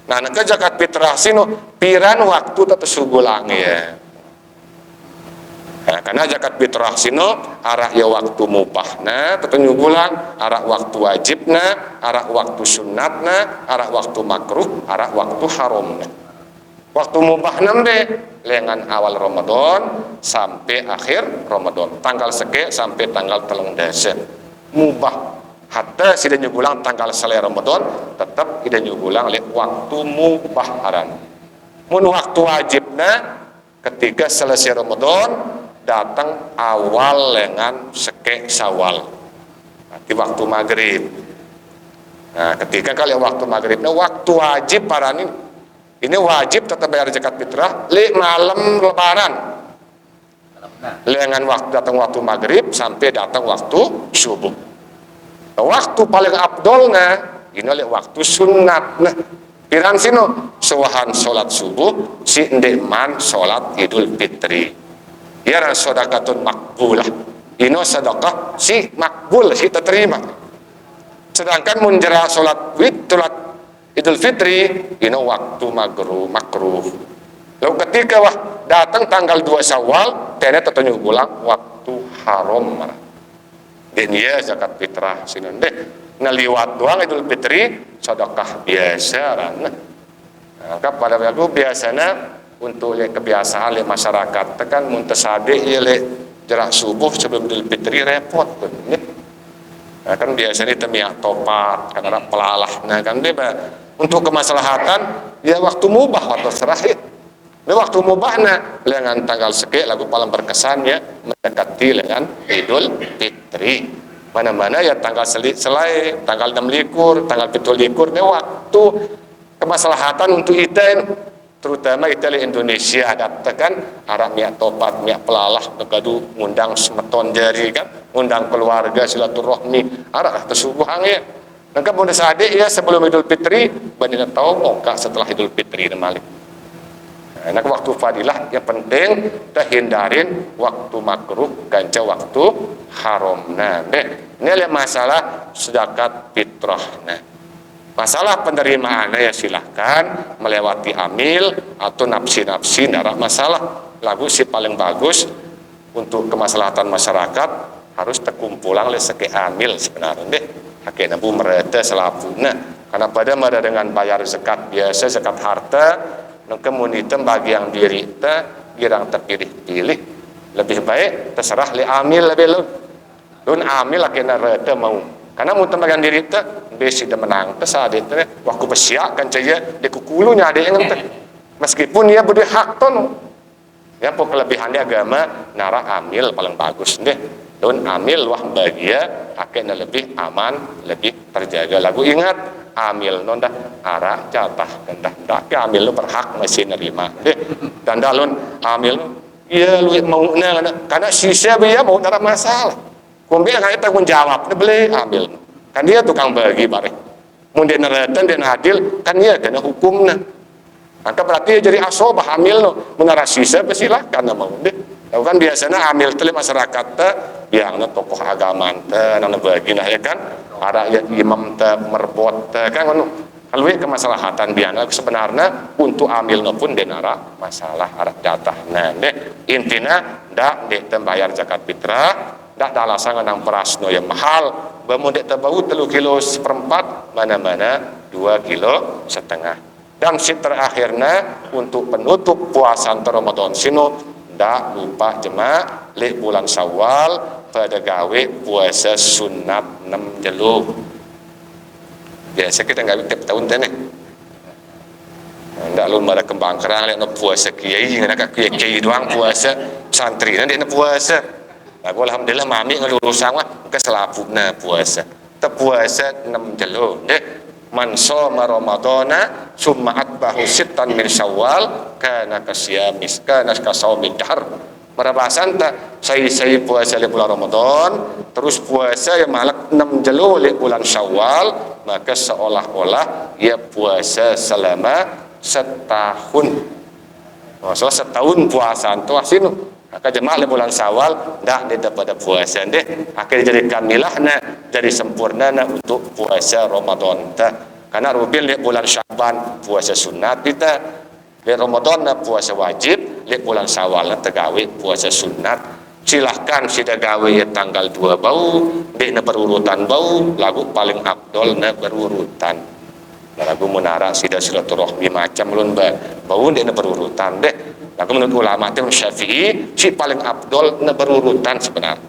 Nah, zakat fitrah sino piran waktu tatu sugulang ya. Nah, karena zakat fitrah sino arah ya waktu mubahna tentunya bulan, arah waktu wajibna, arah waktu sunnatna, arah waktu makruh, arah waktu haramna. Waktu mubahna deh lengan awal Ramadan sampai akhir Ramadan, tanggal seke sampai tanggal 13 mubah. Hatta sida nyugulang tanggal selai Ramadan tetap ida nyugulang le waktu mubah aran. Mun waktu wajibna ketika selesai Ramadan datang awal lengan seke Syawal, nanti waktu maghrib. Nah, ketika kalian waktu maghrib, nah waktu wajib para ini wajib tetap bayar zakat fitrah li malam lebaran. Lengan waktu datang waktu maghrib sampai datang waktu subuh. Nah, waktu paling abdolna ini li waktu sunat. Nah, piran sino sewahan sholat subuh si ndeman sholat Idul Fitri. Ya sedekatun makbulah. Ino sedekah si makbul, si terima. Sedangkan munjera salat Idul Fitri, ino waktu makruh. Lalu ketika datang tanggal 2 Syawal, tene tetunjuk ulang waktu haram. Dan ya zakat fitrah sini deh. Liwat doang Idul Fitri, sedekah biasa rana. Nah, pada waktu biasanya untuk kebiasaan masyarakat tekan muntasade ya jarak subuh sebelum Idul Fitri repot tuh. Nah, kan biasanya temiak topat karena pelalah. Nah, kan dia untuk kemaslahatan ya waktu mubah atau serah ya. Nah, waktu mubahna dengan tanggal seke lagu paling berkesan ya mendekati dengan Idul Fitri. Mana-mana ya tanggal selai, tanggal 6 likur, tanggal 7 likur, ini waktu kemaslahatan untuk kita terutama Italia Indonesia adaptakan arah miak topat miak pelalah negadu ngundang semeton jari kan ngundang keluarga silaturahmi arah tersubuhang ya maka bunda sadik ya sebelum Idul Fitri bandina tahu moga setelah Idul Fitri malik. Nah, waktu fadilah yang penting terhindarin waktu makruh ganca waktu haram. Nah, ini adalah masalah zakat fitrah. Nah, masalah penerimaannya ya silahkan melewati amil atau nafsi-nafsi darah masalah. Lagu si paling bagus untuk kemaslahatan masyarakat harus terkumpulang oleh seke amil sebenarnya deh. Hakik nabu mereta selapuna karena pada mada dengan bayar zakat biasa zakat harta kemunitem bagi yang diri girang terpilih-pilih lebih baik terserah li amil lebih lun amil akhirnya reta mau Karena mau tembakan diri teh besi dah menang teh saat itu waktu bersiak kan caya di kukulunya ada yang teh meskipun dia beri hak ton ya pok kelebihan dia agama nara amil paling bagus deh don amil wah bahagia akhirnya lebih aman lebih terjaga lagu ingat amil non dah arah jatah kendah dah amil lu berhak masih nerima deh dan dalun amil iya lu mau karena sisa dia mau nara masalah kumbi yang tanggung jawab dia beli ambil kan dia tukang bagi bareng mun dia nereten dia adil kan dia kena hukumnya maka berarti dia jadi asobah amil no menara sisa silahkan mau deh tahu kan biasanya amil teh masyarakat teh biangna tokoh agama teh nana bagi nah ya kan ada ya imam teh merbot teh kan kalau kemaslahatan biangna sebenarnya untuk amil no pun denara masalah arah jatah nah deh intinya dak dek tembayar zakat fitrah dak ada alasan nang prasno yang mahal bamudek tabau 3 kilo seperempat mana-mana 2 kilo setengah dan si terakhirnya untuk penutup puasa Ramadan sino dak lupa jemaah leh bulan Syawal pada gawe puasa sunat 6 jelo biasa kita nggak tiap tahun teh ndak lu mara kembang kerang lek puasa kiai ngana kiai doang puasa santri nanti puasa aku alhamdulillah mami ngelurusan mah ke selapuna puasa puasa 6 jelo deh man shoma ramadhana summa atbahu sittan min syawal kana kasyamis kana kasaumid dahr marabasan ta saya puasa di bulan Ramadan terus puasa yang malak 6 jelo di bulan Syawal maka seolah-olah ia puasa selama setahun maksudnya setahun puasa itu asinu maka jemaah di bulan Syawal dak dia pada puasa deh akhirnya jadi kamilahna jadi sempurnana untuk puasa Ramadan ta karena rubil di bulan Syaban puasa sunat kita di Ramadan puasa wajib di bulan Syawal tegawe puasa sunat silahkan sida gawe ya tanggal 2 bau di berurutan bau lagu paling abdol na berurutan lagu menara sida silaturahmi macam lun bau di berurutan deh lagu menurut ulama itu Syafi'i si paling abdol na berurutan sebenarnya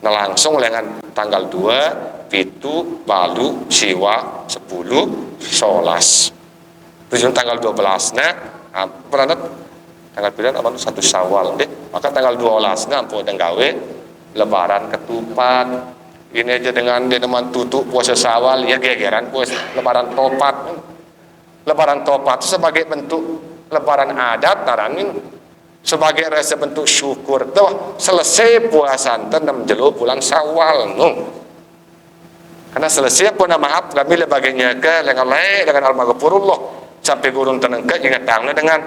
nah langsung dengan tanggal 2 pitu balu siwa 10 solas tujuan tanggal 12 nah pernah tanggal pilihan apa 1 Syawal deh maka tanggal 12 nah ampun dan gawe lebaran ketupat ini aja dengan dia teman tutup puasa Syawal ya gegeran puasa lebaran topat itu sebagai bentuk lebaran adat taranin sebagai rasa bentuk syukur tuh selesai puasa 6 jelo bulan Syawal karena selesai pun maaf kami lebagainya ke dengan al-maghfurullah sampai gurun tenengke ingat tangna dengan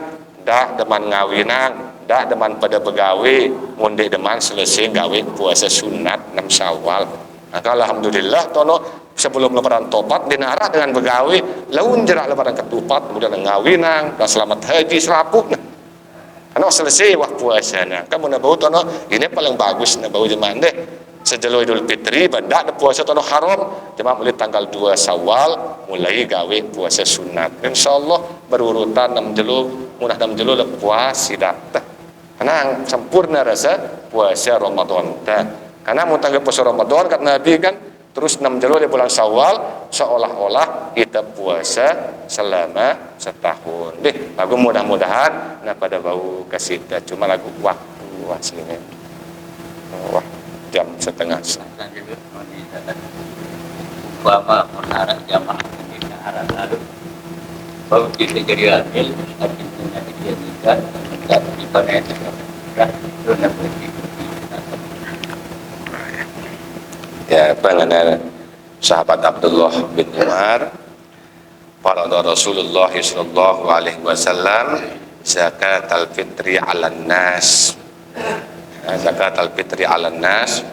dah deman ngawinang dah deman pada begawe munde deman selesai gawe puasa sunat 6 Syawal maka alhamdulillah tono sebelum lebaran topat dinarah dengan begawe laun jerak lebaran ketupat kemudian ngawinang dan selamat haji selapuk karena selesai wah puasanya kamu nabau tono ini paling bagus nabau jemaah deh sejelo Idul Fitri bandak puasa tono haram jemaah mulai tanggal 2 Syawal mulai gawe puasa sunat insyaallah berurutan 6 jelo munah 6 jelo puasa dah karena sempurna rasa puasa Ramadan karena mau tanggal puasa Ramadan karena Nabi kan terus 6 jelo di bulan Syawal seolah-olah kita puasa selama setahun deh lagu mudah-mudahan nah pada bau kasih cuma lagu waktu aslinya wah jam setengah umpama menara jamaah di arah lalu baru kita jadi adil artinya dia nikah dan dipanen dan ya pengenal sahabat Abdullah bin Umar farada Rasulullah sallallahu alaihi wasallam zakat al-fitri 'alan nas zakat al-fitri 'alan nas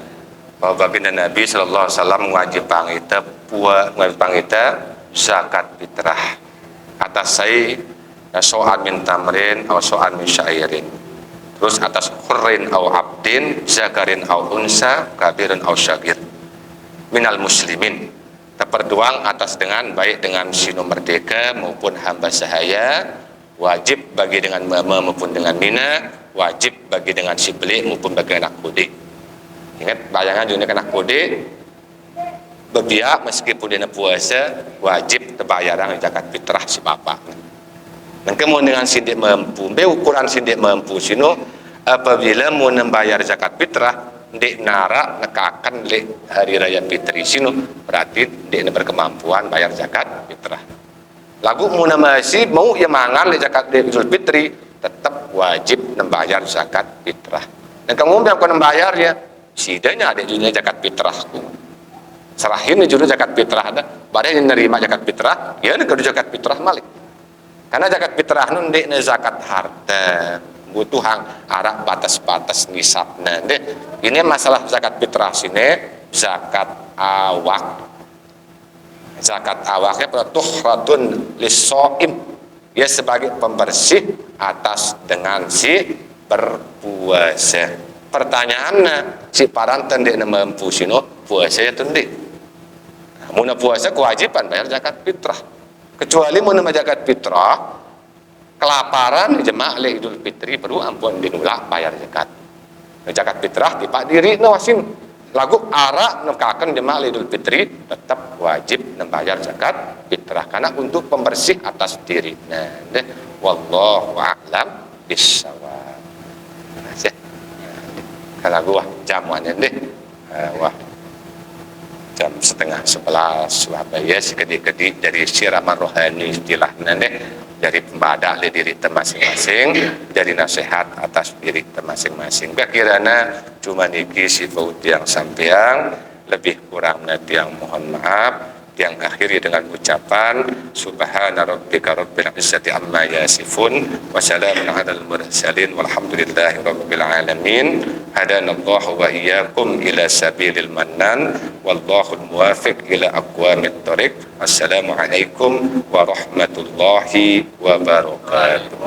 bahwa baginda Nabi sallallahu alaihi wasallam mewajibkan kita zakat fitrah atas saya so'an min tamrin atau so'an min syairin terus atas hurrin au abdin zakarin au unsa kabirin au syagir minal muslimin terperduang atas dengan baik dengan sino merdeka maupun hamba sahaya wajib bagi dengan mama maupun dengan mina wajib bagi dengan si belik maupun bagi anak kudik ingat bayangan dunia anak kudik Bebiak meskipun dia puasa wajib terbayaran zakat fitrah si bapak. Dan kemudian dengan sidik mampu, ukuran sidik mampu sino apabila mau membayar zakat fitrah dek narak nekakan lek hari raya fitri sino berarti dek berkemampuan bayar zakat fitrah. Lagu mau masih mau yang mangan lek zakat Idul Fitri tetap wajib membayar zakat fitrah. Dan kamu yang kau membayarnya sidanya ada juga zakat fitrah. Serahin juru zakat fitrah ada, badai yang nerima zakat fitrah, ya negara zakat fitrah malik. Karena zakat fitrah nun dek zakat harta, butuhan arak batas-batas nisabna. Ini masalah zakat fitrah sini zakat awak. Zakat awaknya tuhratun lis-shaim. Ya sebagai pembersih atas dengan si berpuasa. Pertanyaannya si paranten dek mampu sino puasa ya tundi. Muna puasa kewajiban bayar zakat fitrah. Kecuali muna zakat fitrah kelaparan jemaah le Idul Fitri perlu ampun dinulak bayar zakat. Zakat fitrah di pak diri nawasin lagu arak nekakan jemaah le Idul Fitri tetap wajib membayar zakat fitrah karena untuk pembersih atas diri. Nah, wallahu a'lam bissawab. Kalau gua jamuannya deh. Wah. Jam 10:30 Surabaya sekedik-kedik dari siraman rohani istilahnya dari pembadak le diri masing-masing dari nasihat atas diri masing-masing. Kirana cuma niki si yang sampeang lebih kurang nanti yang mohon maaf yang akhiri dengan ucapan subhana rabbika rabbil izzati amma yasifun wa salamun alal mursalin walhamdulillahi rabbil alamin hadanallahu wa iyyakum ila sabilil mannan wallahu muwafiq ila aqwamit thoriq. Assalamu alaikum warahmatullahi wabarakatuh.